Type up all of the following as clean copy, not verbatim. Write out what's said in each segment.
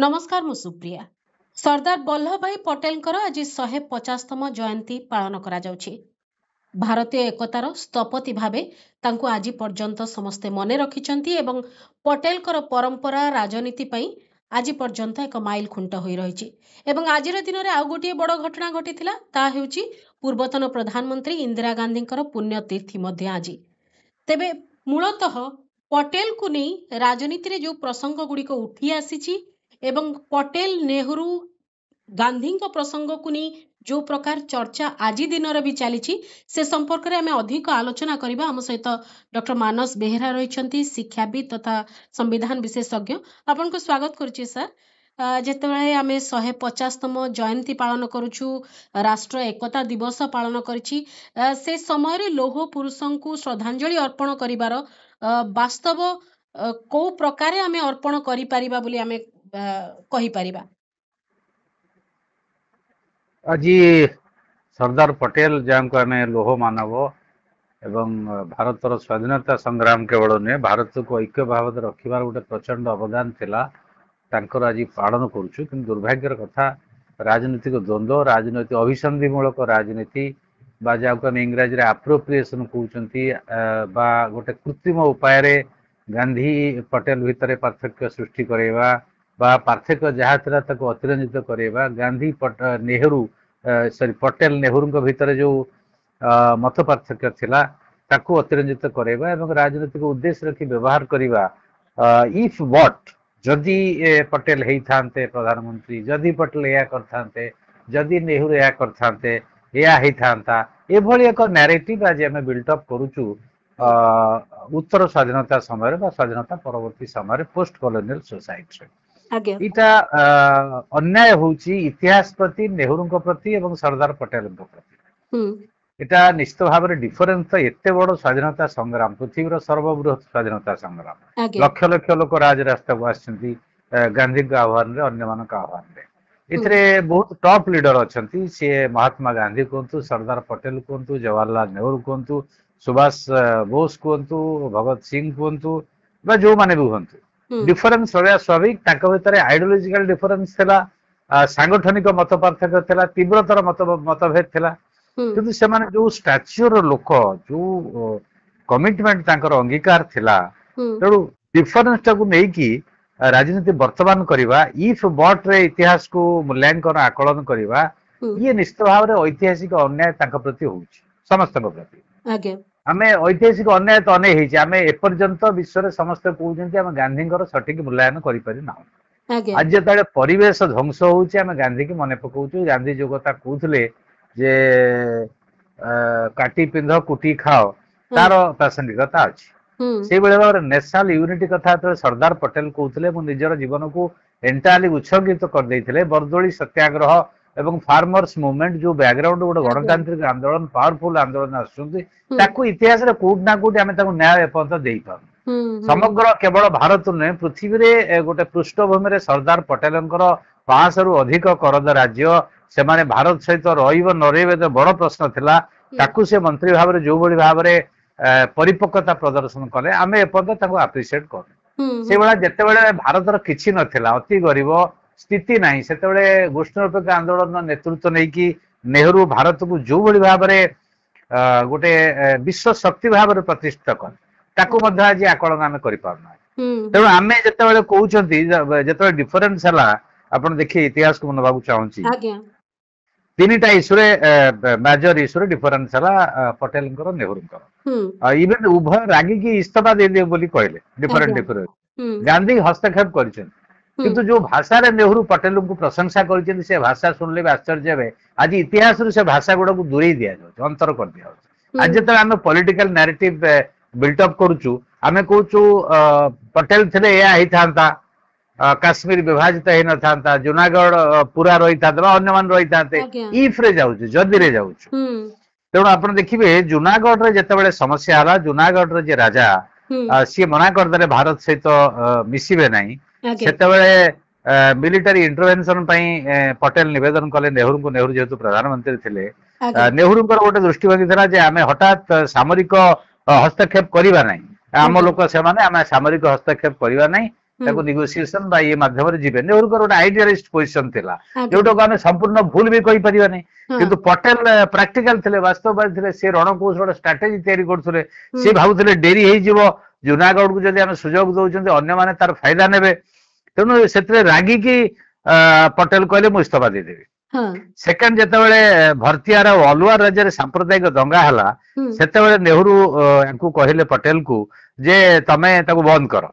नमस्कार मु सुप्रिया। सरदार वल्लभ भाई पटेल आज 150तम जयंती पालन करा जाउछि। भारतीय एकतार स्थपति भावे तांको आज पर्यंत समस्ते मने रखिछंती एवं पटेल परंपरा राजनीति पई आज पर्यंत एक माइल खुंट होई रहिछि। एवं आजिर दिन में आउ गोटे बड़ घटना घटिथिला ता हेउछि पूर्वतन प्रधानमंत्री इंदिरा गांधी पुण्यतिथि मध्य आज। तेबे मूलतः पटेल को नहीं राजनीति रे जो प्रसंग गुड़िक उठी आसीछि एवं पटेल नेहरू गांधी प्रसंग को नहीं जो प्रकार चर्चा आज दिन भी चली से संपर्क में आम अधिक आलोचना करबा। आम सहित डॉक्टर मानस बेहेरा रही शिक्षाविद तथा संविधान विशेषज्ञ। आपन को स्वागत करुच्ची सर। जेतेबेले आमे 150तम जयंती पालन करुछु, राष्ट्र एकता दिवस पालन करिछि, से समय रे लौह पुरुषों को श्रद्धांजलि अर्पण करिवार वास्तव को प्रकार आमे अर्पण करि परिबा बोली आमे कहि परिबा। आज सरदार पटेल जहाँ आम लोह मानव एवं भारतर स्वाधीनता संग्राम केवल नुहे भारत को ऐक्य भाव रखिबार गोटे प्रचंड अवदान थिला तांकर आज पालन करुछु। कि दुर्भाग्यर कथा राजनीतिक द्वंद्व राजनीति अभिसंधिमूलक राजनीति बा जहाँ आम इंग्राजी एप्रोप्रिएशन कहते बा गोटे कृत्रिम उपाय गांधी पटेल भितर पार्थक्य सृष्टि करवा बा पार्थक्य जहाँ था ताको अतिरंजित करवा गांधी नेहरू सॉरी पटेल नेहरू भितर जो मत पार्थक्य थिला ताको अतिरंजित करवा एवं राजनीतिक उद्देश्य रखी व्यवहार करवा। इफ व्हाट जदि पटेल होइथांते प्रधानमंत्री, जदि पटेल या करथांते, जदि नेहरू या करथांते, या होइथांता एभली एक नैरेटिव आज आम बिल्टअप करूचु उत्तर स्वाधीनता समय बा स्वाधीनता परवर्ती समय पोस्ट कॉलोनियल सोसाइटी इटा अन्याय होउची इतिहास प्रति नेहरू प्रति एवं सरदार पटेल प्रति। इटा निश्चित भाव में डिफरेन्स तो एते बड़ स्वाधीनता संग्राम पृथ्वीर सर्वबृहत स्वाधीनता संग्राम लक्ष लक्ष लोक राज रास्ता को आछंती गांधी आह्वान रे अन्य मानक आह्वान रे इथरे बहुत टॉप लीडर अछंती। से महात्मा गांधी कहतु, सरदार पटेल कहतु, जवाहरलाल नेहरू कहतु, सुभाष बोस कहतु, भगत सिंह कहतु बा जो माने भी कहतु डिफरेन्स रहा स्वाभाविक। तांको भितर आइडियोलॉजिकल डिफरेन्स थिला, सांगठनिक मत पार्थक्य थिला, तीव्रतर मतभेद थिला, किंतु से माने जो स्टैच्यूर लोक जो कमिटमेंट तांकर अंगीकार थिला तेणु डिफरेन्स टाकू नहीं कि राजनीति वर्तमान करवा इफ बट रे इतिहास को मूल्यांकन आकलन करवा ये निश्चित भाव में ऐतिहासिक अन्याय तांका प्रति होउछि समस्त प्रति। आमे ऐतिहासिक अन्याय तो अनेक होइछि आमे एपर्यंत विश्व रे समस्त कहउछन्ति आमे गांधी सठिक मूल्यांकन करि पारि ना। आज जेतबे परिवेश ध्वंस होउछि आमे गांधी के मने पकाउछु। गांधी जो कथा कहउथले जे काटी पिंध कुटी खाओ तार प्रासंगिकता अछि से बेले भाव नेशनल यूनिटी कथा तो सरदार पटेल कहते मु निजर जीवन को एंटायरली उत्सर्गित कर देइथिले। बरदोली सत्याग्रह एवं फार्मर्स मूवमेंट जो बैकग्राउंड गोटे गणतांत्रिक आंदोलन पावरफुल आंदोलन आसुछन्ति ताकू इतिहास रे कोड ना कोड आमे ताकू न्याय एपर्यंत देई पारु। समग्र केवल भारत नुहे पृथ्वी रे गोटे पृष्ठभूमि रे सरदार पटेलंकर 500 रु अधिक करद राज्य से माने भारत सहित रहिब न रहिब बड़ प्रश्न थिला। ताकू से मंत्री भाव रे जो बड़ी भाव रे परिपक्वता प्रदर्शन कले आमे एपर्यंत ताकू अप्रिशिएट कर। से बेला जेतेबेले भारतर किछि नथिला अति गरीब स्थिति नहीं सेतेबेले गोष्ठी निरपेक्ष आंदोलन नेतृत्व नहीं कि नेहरू भारत को जो बड़ी भाव रे गोटे विश्व शक्ति भाव रे प्रतिष्ठित कले ताकू मध्य आज आकलन आमे करि पारना। तेणु आमे जेतेबेले कहउछन्ति जेतेबेले डिफरेंस हला आपण देखि इतिहास को मनबाकू चाहूची तीनटा इश्यू रे मेजर इश्यू रे डिफरेंस हला पटेल नेहरू इवन उभय रागी की इस्तीफा दे दिए बोली कहले डिफरेंट डिफरेंट गांधी हस्तक्षेप करिसेन किंतु जो भाषा रे नेहरू पटेल को प्रशंसा करिसेन से भाषा सुनले भी आश्चर्य हेबे। आज इतिहास रे से भाषा गुडा को दूरेई दिया जाउ अंतर कर दिया जाउ। आज जते आमे पॉलिटिकल नैरेटिव बिल्टअप करूछु आमे कहूछु पटेल थिले या ही थांता काश्मीर विभाजित हो न था जूनागढ़ पूरा रही था अन्य मान रही था इफ रे जाउछु जदि रे जाउछु। तेणु आप देखिए जूनागढ़ रे जेतेबेले समस्या हला जूनागढ़ रे जे राजा सी मना करदे भारत सहित मिसिबे नहीं सेतेबेले मिलिटरी इंटरवेंशन पटेल निवेदन कले नेहरू को। नेहरू जेहेतु प्रधानमंत्री थिले नेहरू गोटे दृष्टिभंगी था जे आमे हठात सामरिक हस्तक्षेप करवा नहीं आम लोक से माने आमे सामरिक हस्तक्षेप करवा नहीं ତାକୁ ନେଗୋସିଏସନ ବା ଇଏ ମାଧ୍ୟମରେ ଯିବେ। ନେହେରୁଙ୍କର ଗୋଟେ ଆଇଡିଆଲିଷ୍ଟ ପୋଜିସନ ଥିଲା, ଆଜ୍ଞା ଯୋଉଟାକୁ ଆମେ ସମ୍ପୂର୍ଣ୍ଣ ଭୁଲ ବି କହିପାରିବାନି। ହଁ କିନ୍ତୁ ପଟେଲ ପ୍ରାକ୍ଟିକାଲ ଥିଲେ, ବାସ୍ତବବାଦୀ ଥିଲେ। ସେ ରଣକୌଶଳ ଷ୍ଟ୍ରାଟେଜି ତିଆରି କରୁଥିଲେ। ହୁଁ ସେ ଭାବୁଥିଲେ ଡେରି ହେଇଯିବ, ଜୁନାଗଡକୁ ଯଦି ଆମେ ସୁଯୋଗ ଦଉଛନ୍ତି ଅନ୍ୟମାନେ ତାର ଫାଇଦା ନେବେ। ତେଣୁ ସେଥିରେ ରାଗିକି ପଟେଲ କହିଲେ ମୁଁ ଇସ୍ତଫା ଦେଇଦେବି। ହଁ ସେକେଣ୍ଡ, ଯେତେବେଳେ ଭରତିଆର ଆଉ ଅଲୱାର ରାଜ୍ୟରେ ସାମ୍ପ୍ରଦାୟିକ ଦଙ୍ଗା ହେଲା, ହୁଁ ସେତେବେଳେ ନେହେରୁ ୟାଙ୍କୁ କହିଲେ ପଟେଲକୁ ଯେ ତମେ ତାକୁ ବନ୍ଦ କର,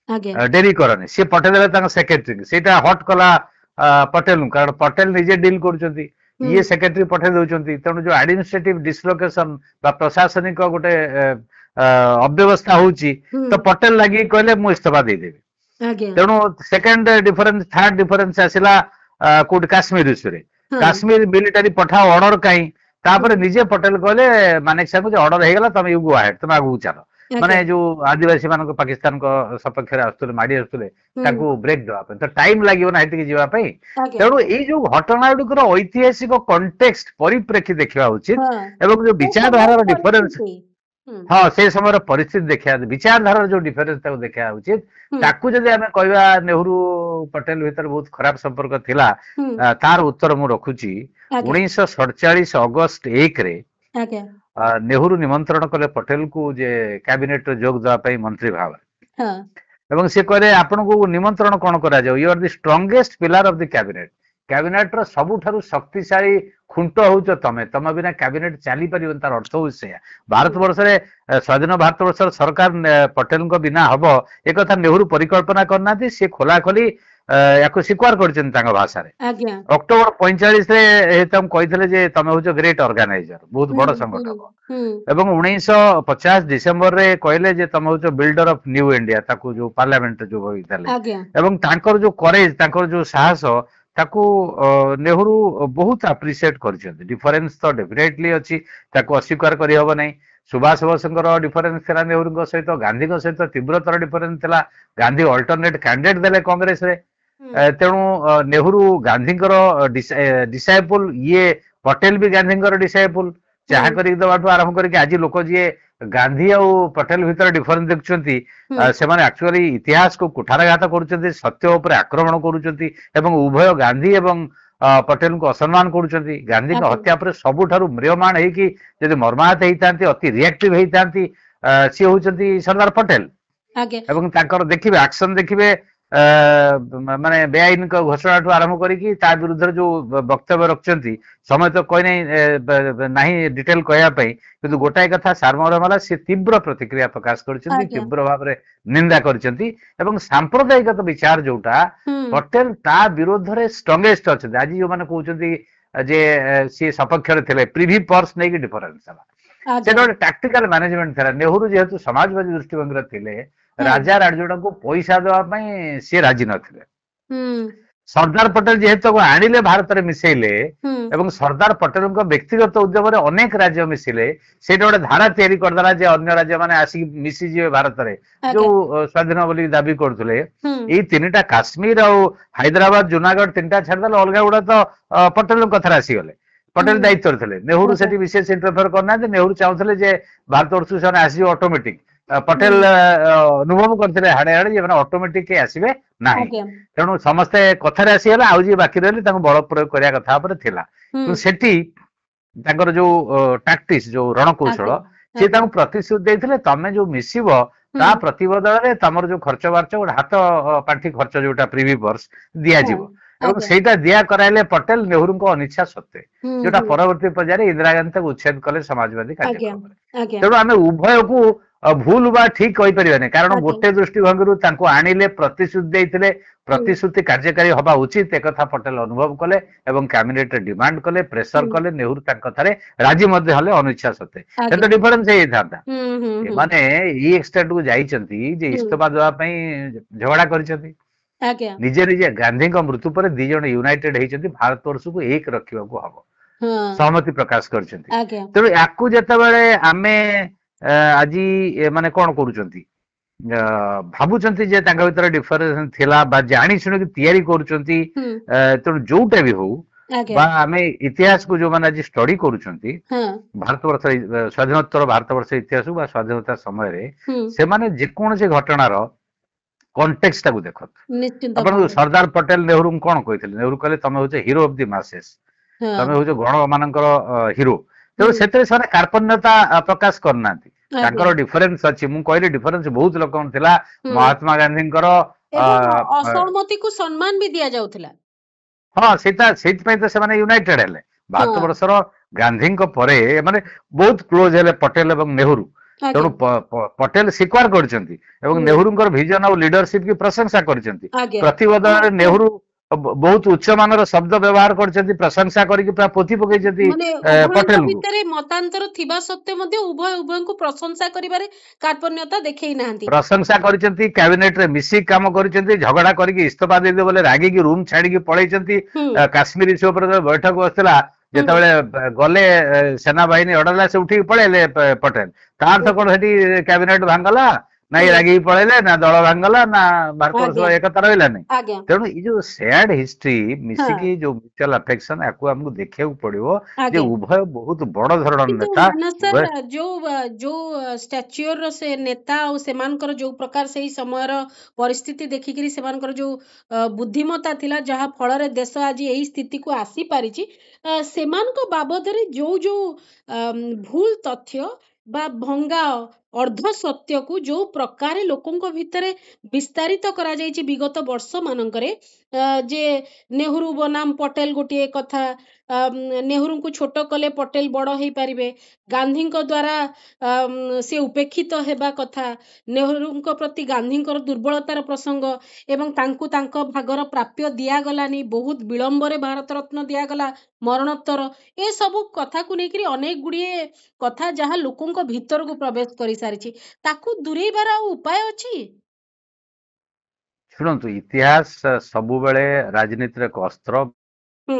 ଆଜ୍ଞା ଡେରି କରନି। ସିଏ ପଠେଇ ଦେଲେ ତାଙ୍କ ସେକ୍ରେଟାରୀ। ସେଇଟା ହଟ୍ କଲା ପଟେଲଙ୍କୁ, କାରଣ ପଟେଲ ନିଜେ ଡିଲ୍ କରୁଛନ୍ତି, ହୁଁ ଇଏ ସେକ୍ରେଟାରୀ ପଠେଇ ଦଉଛନ୍ତି। ତେଣୁ ଯୋଉ ଆଡମିନିଷ୍ଟ୍ରେଟିଭ ଡିସଲୋକେସନ ବା ପ୍ରଶାସନିକ ଗୋଟେ ଅବ୍ୟବସ୍ଥା ହଉଛି, ହୁଁ ତ ପଟେଲ ଲାଗିକି କହିଲେ ମୁଁ ଇସ୍ତଫା ଦେଇଦେବି। ଆଜ୍ଞା ତେଣୁ ସେକେଣ୍ଡ ଡିଫରେନ୍ସ, ଥାର୍ଡ ଡିଫରେନ୍ସ ଆସିଲା କୋଉଠି କାଶ୍ମୀର ଇସ୍ୟୁରେ। ହଁ କାଶ୍ମୀର ମିଲିଟାରୀ ପଠାଅ, ଅର୍ଡର କାହିଁ? ତାପରେ ହୁଁ ନିଜେ ପଟେଲ କହିଲେ ମାନେକ ସାହେବଙ୍କୁ ଯେ ଅର୍ଡର ହେଇଗଲା, ତମେ ୟୁ ଗୋ ଆହେଡ୍, ତମେ ଆଗକୁ ଚାଲ। ମାନେ ଆଜ୍ଞା ଯୋଉ ଆଦିବାସୀ ମାନଙ୍କ ପାକିସ୍ତାନଙ୍କ ସପକ୍ଷରେ ଆସୁଥିଲେ, ମାଡି ଆସୁଥିଲେ, ହୁଁ ତାଙ୍କୁ ବ୍ରେକ୍ ଦେବା ପାଇଁ ତ ଟାଇମ ଲାଗିବ ନା ସେଠିକି ଯିବା ପାଇଁ। ଆଜ୍ଞା ତେଣୁ ଏଇ ଯୋଉ ଘଟଣା ଗୁଡିକର ଐତିହାସିକ କଣ୍ଟେକ୍ସଟ, ପରିପ୍ରେକ୍ଷୀ ଦେଖିବା ଉଚିତ। ହଁ ଏବଂ ଯୋଉ ସେ ସମୟର ବିଚାରଧାରାର ଡିଫରେନ୍ସ, ପରିସ୍ଥିତି ହୁଁ ହଁ ସେ ସମୟର ପରିସ୍ଥିତି ଦେଖିବା, ବିଚାରଧାରାର ଯୋଉ ଡିଫରେନ୍ସ ତାକୁ ଦେଖିବା ଉଚିତ। ହୁଁ ତାକୁ ଯଦି ଆମେ କହିବା ନେହେରୁ ପଟେଲ ଭିତରେ ବହୁତ ଖରାପ ସମ୍ପର୍କ ଥିଲା, ହୁଁ ତାର ଉତ୍ତର ମୁଁ ରଖୁଛି। ଆଜ୍ଞା 1947 ଅଗଷ୍ଟ 1ରେ ଆଜ୍ଞା ନେହେରୁ ନିମନ୍ତ୍ରଣ କଲେ ପଟେଲକୁ ଯେ କ୍ୟାବିନେଟରେ ଯୋଗ ଦେବା ପାଇଁ ମନ୍ତ୍ରୀ ଭାବରେ। ହଁ ଏବଂ ସେ କହିଲେ ଆପଣଙ୍କୁ ନିମନ୍ତ୍ରଣ କଣ କରାଯାଉ, ୟୁ ଆର ଦି ଷ୍ଟ୍ରଙ୍ଗେଷ୍ଟ ପିଲାର ଅଫ ଦି କ୍ୟାବିନେଟ। କ୍ୟାବିନେଟର ସବୁଠାରୁ ଶକ୍ତିଶାଳୀ ଖୁଣ୍ଟ ହଉଛ ତମେ, ତମ ବିନା କ୍ୟାବିନେଟ ଚାଲିପାରିବନି। ତାର ଅର୍ଥ ହଉଛି ସେଇଆ। ଭାରତ ହୁଁ ବର୍ଷରେ ସ୍ୱାଧୀନ ଭାରତ ବର୍ଷର ସରକାର ପଟେଲଙ୍କ ବିନା ହବ, ଏକଥା ନେହେରୁ ପରିକଳ୍ପନା କରିନାହାନ୍ତି। ସେ ଖୋଲାଖୋଲି ୟାକୁ ସ୍ୱୀକାର କରିଛନ୍ତି ତାଙ୍କ ଭାଷାରେ। ଆଜ୍ଞା ଅକ୍ଟୋବର 45ରେ ତାଙ୍କୁ କହିଥିଲେ ଯେ ତମେ ହଉଛ ଗ୍ରେଟ୍ ଅର୍ଗାନାଇଜର, ବହୁତ ହୁଁ ବଡ ହୁଁ ସଂଗଠକ। ହୁଁ ଏବଂ 1950 ଡିସେମ୍ବରରେ କହିଲେ ଯେ ତମେ ହଉଛ ବିଲ୍ଡର ଅଫ ନ୍ୟୁ ଇଣ୍ଡିଆ, ତାକୁ ଯୋଉ ପାର୍ଲାମେଣ୍ଟରେ ଯୋଉ କହିଥିଲେ। ଆଜ୍ଞା ଏବଂ ତାଙ୍କର ଯୋଉ କରେଜ, ତାଙ୍କର ଯୋଉ ସାହସ, ତାକୁ ନେହେରୁ ବହୁତ ଆପ୍ରିସିଏଟ କରିଛନ୍ତି। ଡିଫରେନ୍ସ ତ ଡେଫିନେଟଲି ଅଛି, ତାକୁ ଅସ୍ୱୀକାର କରିହବ ନାହିଁ। ସୁଭାଷ ବୋଷଙ୍କର ଡିଫରେନ୍ସ ଥିଲା ନେହେରୁଙ୍କ ସହିତ, ଗାନ୍ଧୀଙ୍କ ସହିତ ତୀବ୍ରତର ଡିଫରେନ୍ସ ଥିଲା। ଗାନ୍ଧୀ ଅଲ୍ଟରନେଟ କ୍ୟାଣ୍ଡିଡେଟ ଦେଲେ କଂଗ୍ରେସରେ। ହୁଁ ତେଣୁ ନେହେରୁ ଗାନ୍ଧୀଙ୍କର ଡିସାଇପୁଲ, ଇଏ ପଟେଲ ବି ଗାନ୍ଧୀଙ୍କର ଡିସାଇପୁଲ। ହୁଁ ଚାହା କରିକି ଦେବାଠୁ ଆରମ୍ଭ କରିକି ଆଜି ଲୋକ ଯିଏ ଗାନ୍ଧୀ ଆଉ ପଟେଲ ଭିତରେ ଡିଫରେନ୍ସ ଦେଖୁଛନ୍ତି, ହୁଁ ସେମାନେ ଆକ୍ଚୁଆଲି ଇତିହାସକୁ କୁଠାରଘାତ କରୁଛନ୍ତି, ସତ୍ୟ ଉପରେ ଆକ୍ରମଣ କରୁଛନ୍ତି ଏବଂ ଉଭୟ ଗାନ୍ଧୀ ଏବଂ ପଟେଲଙ୍କୁ ଅସମ୍ମାନ କରୁଛନ୍ତି। ଗାନ୍ଧୀଙ୍କ ଆଜ୍ଞା ହତ୍ୟା ପରେ ସବୁଠାରୁ ମ୍ରିୟମାଣ ହେଇକି ଯଦି ମର୍ମାହତ ହେଇଥାନ୍ତି, ଅତି ରିଆକ୍ଟିଭ ହେଇଥାନ୍ତି, ସିଏ ହଉଛନ୍ତି ସର୍ଦ୍ଦାର ପଟେଲ। ଆଜ୍ଞା ଏବଂ ତାଙ୍କର ଦେଖିବେ ଆକ୍ସନ ଦେଖିବେ, ମାନେ ବେଆଇନ ଘୋଷଣାଠୁ ଆରମ୍ଭ କରିକି ତା ବିରୁଦ୍ଧରେ ଯୋଉ ବକ୍ତବ୍ୟ ରଖିଛନ୍ତି, ସମୟ ତ କହିନାହିଁ ନାହିଁ ଡିଟେଲ କହିବା ପାଇଁ। କିନ୍ତୁ ହୁଁ ଗୋଟାଏ କଥା ସାରମରମ ହେଲା, ସେ ତୀବ୍ର ପ୍ରତିକ୍ରିୟା ପ୍ରକାଶ କରିଛନ୍ତି, ଆଜ୍ଞା ତୀବ୍ର ଭାବରେ ନିନ୍ଦା କରିଛନ୍ତି। ଏବଂ ସାମ୍ପ୍ରଦାୟିକ ବିଚାର ଯୋଉଟା, ହୁଁ ପଟେଲ ତା ବିରୋଧରେ ଷ୍ଟ୍ରଙ୍ଗେଷ୍ଟ ଅଛନ୍ତି। ଆଜି ଯୋଉମାନେ କହୁଛନ୍ତି ଯେ ସିଏ ସପକ୍ଷରେ ଥିଲେ, ପ୍ରିଭି ପର୍ସ ନେଇକି ଡିଫରେନ୍ସ ହେଲା। ଆଜ୍ଞା ସେଟା ଗୋଟେ ଟାକ୍ଟିକାଲ ମ୍ୟାନେଜମେଣ୍ଟ ଥିଲା। ନେହେରୁ ଯେହେତୁ ସମାଜବାଦୀ ଦୃଷ୍ଟିଭଙ୍ଗୀର ଥିଲେ, ହଁ ରାଜା ରାଜୁଡାଙ୍କୁ ପଇସା ଦେବା ପାଇଁ ସିଏ ରାଜି ନଥିଲେ। ହୁଁ ସର୍ଦ୍ଦାର ପଟେଲ ଯେହେତୁ ତାକୁ ଆଣିଲେ, ଭାରତରେ ମିଶେଇଲେ, ହୁଁ ଏବଂ ସର୍ଦ୍ଦାର ପଟେଲଙ୍କ ବ୍ୟକ୍ତିଗତ ଉଦ୍ୟମରେ ଅନେକ ରାଜ୍ୟ ମିଶିଲେ, ସେଇଟା ଗୋଟେ ଧାରା ତିଆରି କରିଦେଲା ଯେ ଅନ୍ୟ ରାଜ୍ୟମାନେ ଆସିକି ମିଶିଯିବେ ଭାରତରେ, ଆଜ୍ଞା ଯୋଉ ସ୍ୱାଧୀନ ବୋଲି ଦାବି କରୁଥିଲେ। ହୁଁ ଏଇ ତିନିଟା, କାଶ୍ମୀର ଆଉ ହାଇଦ୍ରାବାଦ, ଜୁନାଗଡ଼, ତିନିଟା ଛାଡ଼ିଦେଲେ ଅଲଗା ଗୁଡା ତ ପଟେଲଙ୍କ କଥାରେ ଆସିଗଲେ। ପଟେଲ ହୁଁ ଦାୟିତ୍ୱରେ ଥିଲେ। ନେହେରୁ ଆଜ୍ଞା ସେଠି ବିଶେଷ ଇଣ୍ଟରଫିୟର କରିନାହାନ୍ତି। ନେହେରୁ ଚାହୁଁଥିଲେ ଯେ ଭାରତବର୍ଷକୁ ସେମାନେ ଆସିବେ ଅଟୋମେଟିକ। ହୁଁ ପଟେଲ ଅନୁଭବ କରିଥିଲେ ହାଡେ ହାଡେ ଯେ ମାନେ ଅଟୋମେଟିକ କେହି ଆସିବେ ନାହିଁ। ଆଜ୍ଞା ତେଣୁ ସମସ୍ତେ କଥାରେ ଆସିଗଲା, ଆଉ ଯିଏ ବାକି ରହିଲେ ତାଙ୍କୁ ବଳ ପ୍ରୟୋଗ କରିବା କଥା ଉପରେ ଥିଲା। ହୁଁ କିନ୍ତୁ ସେଠି ତାଙ୍କର ଯୋଉ ଟାକ୍ଟିକ୍ସ, ଯୋଉ ରଣକୌଶଳ, ଆଜ୍ଞା ସିଏ ଆଜ୍ଞା ତାଙ୍କୁ ପ୍ରତିଶ୍ରୁତି ଦେଇଥିଲେ ତମେ ଯୋଉ ମିଶିବ, ହୁଁ ତା ପ୍ରତିବଦଳରେ ତମର ଯୋଉ ଖର୍ଚ୍ଚ ବାର୍ଚ୍ଚ, ଗୋଟେ ହାତ ପାଣ୍ଠି ଖର୍ଚ୍ଚ ଯୋଉଟା ପ୍ରିଭି ପର୍ସ ହଁ ଦିଆଯିବ। ଏବଂ ଆଜ୍ଞା ସେଇଟା ଦିଆ କରାଇଲେ ପଟେଲ ନେହେରୁଙ୍କ ଅନିଚ୍ଛା ସତ୍ତ୍ୱେ, ହୁଁ ଯୋଉଟା ହୁଁ ପରବର୍ତ୍ତୀ ପର୍ଯ୍ୟାୟରେ ଇନ୍ଦିରା ଗାନ୍ଧୀ ତାକୁ ଉଚ୍ଛେଦ କଲେ ସମାଜବାଦୀ ଆଜ୍ଞା କାର୍ଯ୍ୟକ୍ରମରେ। ଆଜ୍ଞା ତେଣୁ ଆମେ ଉଭୟକୁ ଭୁଲ ବା ଠିକ କହିପାରିବାନି, କାରଣ ଆଜ୍ଞା ଗୋଟେ ଦୃଷ୍ଟିଭଙ୍ଗୀରୁ ତାଙ୍କୁ ଆଣିଲେ, ପ୍ରତିଶ୍ରୁତି ଦେଇଥିଲେ, ହୁଁ ପ୍ରତିଶ୍ରୁତି କାର୍ଯ୍ୟକାରୀ ହବା ଉଚିତ ଏକଥା ପଟେଲ ଅନୁଭବ କଲେ ଏବଂ କ୍ୟାବିନେଟରେ ଡିମାଣ୍ଡ କଲେ, ପ୍ରେସର ହୁଁ କଲେ। ନେହେରୁ ତାଙ୍କ କଥାରେ ରାଜି ମଧ୍ୟ ହେଲେ ଅନିଚ୍ଛା ସତ୍ତ୍ୱେ। ଆଜ୍ଞା ସେତ ଡିଫରେନ୍ସ ହେଇଯାଇଥାନ୍ତା। ହୁଁ ହୁଁ ହୁଁ ଏମାନେ ଏଇ ଏକ୍ସଟେଣ୍ଟକୁ ଯାଇଛନ୍ତି ଯେ ହୁଁ ଇସ୍ତଫା ଦେବା ପାଇଁ ଝଗଡା କରିଛନ୍ତି। ଆଜ୍ଞା ନିଜେ ନିଜେ ଗାନ୍ଧୀଙ୍କ ମୃତ୍ୟୁ ପରେ ଦି ଜଣ ୟୁନାଇଟେଡ ହେଇଛନ୍ତି, ଭାରତବର୍ଷକୁ ଏକ ରଖିବାକୁ ହବ, ହଁ ସହମତି ପ୍ରକାଶ କରିଛନ୍ତି। ଆଜ୍ଞା ତେଣୁ ୟାକୁ ଯେତେବେଳେ ଆମେ ଆଜି ମାନେ କଣ କରୁଛନ୍ତି, ଭାବୁଛନ୍ତି ଯେ ତାଙ୍କ ଭିତରେ ଡିଫରେନ୍ସ ଥିଲା ବା ଜାଣି ଶୁଣିକି ତିଆରି କରୁଛନ୍ତି, ହୁଁ ତେଣୁ ଯୋଉଟା ବି ହଉ, ଆଜ୍ଞା ବା ଆମେ ଇତିହାସକୁ ଯୋଉମାନେ ଆଜି ଷ୍ଟଡି କରୁଛନ୍ତି, ହଁ ଭାରତବର୍ଷ ସ୍ୱାଧୀନୋତ୍ତର ଭାରତବର୍ଷ ଇତିହାସକୁ ବା ସ୍ୱାଧୀନତା ସମୟରେ, ହୁଁ ସେମାନେ ଯେକୌଣସି ଘଟଣାର କଣ୍ଟେକ୍ସଟ ଟାକୁ ଦେଖନ୍ତୁ। ନିଶ୍ଚିନ୍ତ ଆପଣ ଭାବରେ ସର୍ଦ୍ଦାର ପଟେଲ ନେହେରୁ କଣ କହିଥିଲେ? ନେହେରୁ କହିଲେ ତମେ ହଉଛ ହିରୋ ଅଫ ଦି ମାସେସ୍, ହଁ ତମେ ହଉଛ ଗଣ ମାନଙ୍କର ହିରୋ। ତେଣୁ ହୁଁ ସେଥିରେ ସେମାନେ କାର୍ପଣ୍ୟତା ପ୍ରକାଶ କରିନାହାନ୍ତି। ଆଜ୍ଞା ତାଙ୍କର ଡିଫରେନ୍ସ ଅଛି, ମୁଁ କହିଲି ଡିଫରେନ୍ସ ବହୁତ ଲୋକଙ୍କର ଥିଲା। ହୁଁ ମହାତ୍ମା ଗାନ୍ଧୀଙ୍କର ଅ, ଏବଂ ଅ, ଅସହମତିକୁ ସମ୍ମାନ ବି ଦିଆଯାଉଥିଲା। ହଁ ସେଇଥିପାଇଁ ତ ସେମାନେ ୟୁନାଇଟେଡ ହେଲେ। ଭାରତ ହଁ ବର୍ଷର ଗାନ୍ଧୀଙ୍କ ପରେ ମାନେ ବହୁତ କ୍ଲୋଜ ହେଲେ ପଟେଲ ଏବଂ ନେହେରୁ। ତେଣୁ ଆଜ୍ଞା ପଟେଲ ସ୍ୱୀକାର କରିଛନ୍ତି ଏବଂ ହୁଁ ନେହେରୁଙ୍କର ଭିଜନ ଆଉ ଲିଡରସିପ କି ପ୍ରଶଂସା କରିଛନ୍ତି। ଆଜ୍ଞା ପ୍ରତିବଦଳରେ ନେହେରୁ ବହୁତ ଉଚ୍ଚମାନର ଶବ୍ଦ ବ୍ୟବହାର କରିଛନ୍ତି, ପ୍ରଶଂସା କରିକି ପୁରା ପୋତି ପକେଇଛନ୍ତି ମାନେ ଉଭୟଙ୍କ ପଟେଲଙ୍କୁ। ଭିତରେ ମତାନ୍ତର ଥିବା ସତ୍ତ୍ୱେ ମଧ୍ୟ ଉଭୟ ଉଭୟଙ୍କୁ ପ୍ରଶଂସା କରିବାରେ କାର୍ପଣ୍ୟତା ଦେଖେଇ ନାହାନ୍ତି। ପ୍ରଶଂସା କରିଛନ୍ତି, କ୍ୟାବିନେଟ ରେ ମିଶିକି କାମ କରିଛନ୍ତି, ଝଗଡା କରିକି ଇସ୍ତଫା ଦେଇଦେବେ ବୋଲି ରାଗିକି ରୁମ ଛାଡିକି ପଳେଇଛନ୍ତି। ହୁଁ କାଶ୍ମୀର ଇସ୍ୟୁ ଉପରେ ଯେତେବେଳେ ବୈଠକ ବସିଥିଲା, ହୁଁ ଯେତେବେଳେ ଗଲେ ସେନାବାହିନୀ ଅର୍ଡର ହେଲା, ସେ ଉଠିକି ପଳେଇଲେ ପଟେଲ। ତାର ତ କଣ ଆଜ୍ଞା ସେଠି କ୍ୟାବିନେଟ ଭାଙ୍ଗଲା, ନାଇଁ ହୁଁ ରାଗିକି ପଳେଇଲେ, ନା ଦଳ ଭାଙ୍ଗଲା, ନା ଭାରତବର୍ଷର ଆଜ୍ଞା ଏକତା ରହିଲାନି। ଆଜ୍ଞା ତେଣୁ ଏଇ ଯୋଉ ସେୟାର୍ଡ ହିଷ୍ଟ୍ରି ହଁ ମିଶିକି ଯୋଉ ମ୍ୟୁଚୁଆଲ ଆଫେକ୍ସନ, ୟାକୁ ଆମକୁ ଦେଖିବାକୁ ପଡିବ ଯେ ଆଜ୍ଞା ଉଭୟ ବହୁତ ବଡ ଧରଣର କିନ୍ତୁ ନେତା। ମାନସ ଉଭୟ ସାର୍ ଯୋଉ ଷ୍ଟାଚ୍ୟୁର ସେ ନେତା ଆଉ ସେମାନଙ୍କର ଯୋଉ ପ୍ରକାର ସେଇ ସମୟର ପରିସ୍ଥିତି ଦେଖିକିରି ସେମାନଙ୍କର ଯୋଉ ବୁଦ୍ଧିମତା ଥିଲା, ଯାହା ଫଳରେ ଦେଶ ଆଜି ଏଇ ସ୍ଥିତିକୁ ଆସିପାରିଛି, ସେମାନଙ୍କ ବାବଦରେ ଯୋଉ ଯୋଉ ଭୁଲ ତଥ୍ୟ ବା ଭଙ୍ଗା ଅର୍ଦ୍ଧ ସତ୍ୟକୁ ଯୋଉ ପ୍ରକାରେ ଲୋକଙ୍କ ଭିତରେ ବିସ୍ତାରିତ କରାଯାଇଛି ବିଗତ ବର୍ଷ ମାନଙ୍କରେ, ଯେ ନେହେରୁ ବନାମ ପଟେଲ ଗୋଟିଏ କଥା, ନେହେରୁଙ୍କୁ ଛୋଟ କଲେ ପଟେଲ ବଡ ହେଇପାରିବେ, ଗାନ୍ଧୀଙ୍କ ଦ୍ଵାରା ସେ ଉପେକ୍ଷିତ ହେବା କଥା, ନେହେରୁଙ୍କ ପ୍ରତି ଗାନ୍ଧୀଙ୍କର ଦୁର୍ବଳତାର ପ୍ରସଙ୍ଗ ଏବଂ ତାଙ୍କୁ ତାଙ୍କ ଭାଗର ପ୍ରାପ୍ୟ ଦିଆଗଲାନି, ବହୁତ ବିଳମ୍ବରେ ଭାରତ ରତ୍ନ ଦିଆଗଲା, ମରଣୋତ୍ତର, ଏସବୁ କଥାକୁ ନେଇକରି ଅନେକ ଗୁଡ଼ିଏ କଥା ଯାହା ଲୋକଙ୍କ ଭିତରକୁ ପ୍ରବେଶ କରିସାରିଛି, ତାକୁ ଦୂରେଇବାର ଆଉ ଉପାୟ ଅଛି? ଶୁଣନ୍ତୁ, ଇତିହାସ ସବୁବେଳେ ରାଜନୀତିର ଏକ ଅସ୍ତ୍ର। ହୁଁ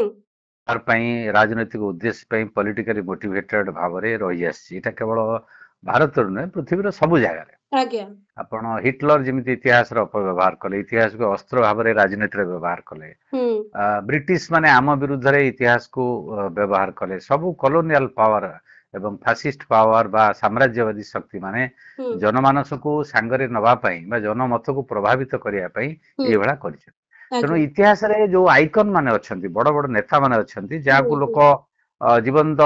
ତାର ପାଇଁ ରାଜନୈତିକ ଉଦ୍ଦେଶ୍ୟ ପାଇଁ ପଲିଟିକାଲି ମୋଟିଭେଟେଡ ଭାବରେ ରହିଆସିଛି। ଏଇଟା କେବଳ ଭାରତରୁ ନୁହେଁ, ପୃଥିବୀର ସବୁ ଜାଗାରେ। ଆଜ୍ଞା ଆପଣ ହିଟଲର ଯେମିତି ଇତିହାସର ଅପବ୍ୟବହାର କଲେ, ଇତିହାସକୁ ଅସ୍ତ୍ର ଭାବରେ ରାଜନୀତିରେ ବ୍ୟବହାର କଲେ। ହୁଁ ବ୍ରିଟିଶ ମାନେ ଆମ ବିରୁଦ୍ଧରେ ଇତିହାସକୁ ବ୍ୟବହାର କଲେ। ସବୁ କଲୋନିଆଲ ପାୱାର ଏବଂ ଫାସିଷ୍ଟ ପାୱାର ବା ସାମ୍ରାଜ୍ୟବାଦୀ ଶକ୍ତି ମାନେ ହୁଁ ଜନମାନସକୁ ସାଙ୍ଗରେ ନବା ପାଇଁ ବା ଜନମତକୁ ପ୍ରଭାବିତ କରିବା ପାଇଁ ହୁଁ ଏଇଭଳିଆ କରିଛନ୍ତି। ତେଣୁ ଆଜ୍ଞା ଇତିହାସରେ ଯୋଉ ଆଇକନ ମାନେ ଅଛନ୍ତି, ବଡ ବଡ ନେତା ମାନେ ଅଛନ୍ତି, ଯାହାକୁ ହୁଁ ଲୋକ ଜୀବନ୍ତ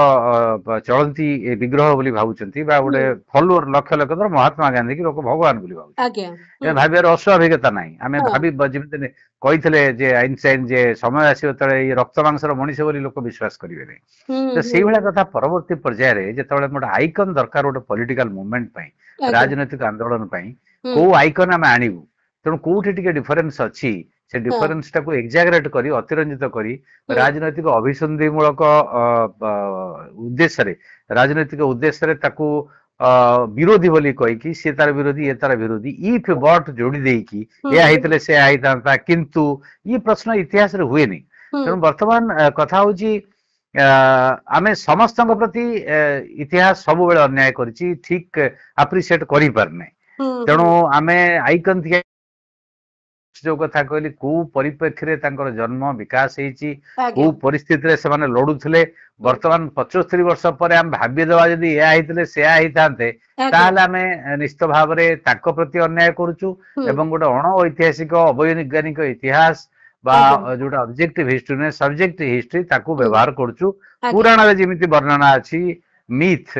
ଚଳନ୍ତି ବିଗ୍ରହ ବୋଲି ଭାବୁଛନ୍ତି ବା ହୁଁ ଗୋଟେ ଫଲୋଅର ଲକ୍ଷ ଲକ୍ଷ ଧର ମହାତ୍ମା ଗାନ୍ଧୀ କି ଲୋକ ଭଗବାନ ବୋଲି ଭାବୁଛନ୍ତି। ଆଜ୍ଞା ଏ ହୁଁ ଭାବିବାର ଅସ୍ୱାଭାବିକତା ନାହିଁ। ଆମେ ହଁ ଭାବି ଯେମିତି କହିଥିଲେ ଯେ ଆଇନଷ୍ଟାଇନ, ଯେ ସମୟ ଆସିବ ଯେତେବେଳେ ଏଇ ରକ୍ତ ମାଂସର ମଣିଷ ବୋଲି ଲୋକ ବିଶ୍ୱାସ କରିବେ ନାହିଁ। ହୁଁ ତ ହୁଁ ସେଇଭଳିଆ କଥା ପରବର୍ତ୍ତୀ ପର୍ଯ୍ୟାୟରେ ଯେତେବେଳେ ଗୋଟେ ଆଇକନ ଦରକାର ଗୋଟେ ପଲିଟିକାଲ ମୁଭମେଣ୍ଟ ପାଇଁ, ଆଜ୍ଞା ରାଜନୈତିକ ଆନ୍ଦୋଳନ ପାଇଁ, ହୁଁ କୋଉ ଆଇକନ ଆମେ ଆଣିବୁ? ତେଣୁ କୋଉଠି ଟିକେ ଡିଫରେନ୍ସ ଅଛି, ସେ ହଁ ଡିଫରେନ୍ସ ଟାକୁ ଏକ୍ଜାଗରେଟ କରି, ଅତିରଞ୍ଜିତ କରି, ହୁଁ ରାଜନୈତିକ ଅଭିସନ୍ଧି ମୂଳକ ଉଦ୍ଦେଶ୍ୟରେ, ରାଜନୈତିକ ଉଦ୍ଦେଶ୍ୟରେ ତାକୁ ବିରୋଧୀ ବୋଲି କହିକି, ସିଏ ତାର ବିରୋଧୀ, ଇଏ ତାର ବିରୋଧୀ, ଇଫ୍ ବଟ ଯୋଡି ଦେଇକି ହୁଁ ଏହା ହୁଁ ହେଇଥିଲେ ସେୟା ହେଇଥାନ୍ତା, କିନ୍ତୁ ଇଏ ପ୍ରଶ୍ନ ଇତିହାସରେ ହୁଏନି। ହୁଁ ତେଣୁ ବର୍ତ୍ତମାନ କଥା ହଉଛି, ଆମେ ସମସ୍ତଙ୍କ ପ୍ରତି ଇତିହାସ ସବୁବେଳେ ଅନ୍ୟାୟ କରିଛି, ଠିକ ଆପ୍ରିସିଏଟ କରିପାରୁନାହିଁ। ହୁଁ ତେଣୁ ହୁଁ ଆମେ ଆଇକନ ଯୋଉ କଥା କହିଲି, କୋଉ ପରିପ୍ରେକ୍ଷୀରେ ତାଙ୍କର ଜନ୍ମ ବିକାଶ ହେଇଛି, ଆଜ୍ଞା କୋଉ ପରିସ୍ଥିତିରେ ସେମାନେ ଲଢୁଥିଲେ, ହୁଁ ବର୍ତ୍ତମାନ 75 ବର୍ଷ ପରେ ଆମେ ଭାବିଦେବା ଯଦି ଏହା ହେଇଥିଲେ ସେୟା ହେଇଥାନ୍ତେ, ଆଜ୍ଞା ତାହେଲେ ଆମେ ନିଶ୍ଚିତ ଭାବରେ ତାଙ୍କ ପ୍ରତି ଅନ୍ୟାୟ କରୁଛୁ ହୁଁ ଏବଂ ଗୋଟେ ଅଣ ଐତିହାସିକ ଅବୈଜ୍ଞାନିକ ଇତିହାସ ବା ଆଜ୍ଞା ଯୋଉଟା ଅବଜେକ୍ଟିଭ ହିଷ୍ଟ୍ରି ନୁହେଁ, ସବଜେକ୍ଟିଭ ହିଷ୍ଟ୍ରି, ତାକୁ ହୁଁ ବ୍ୟବହାର କରୁଛୁ। ଆଜ୍ଞା ପୁରାଣରେ ଯେମିତି ବର୍ଣ୍ଣନା ଅଛି, ମିଥ୍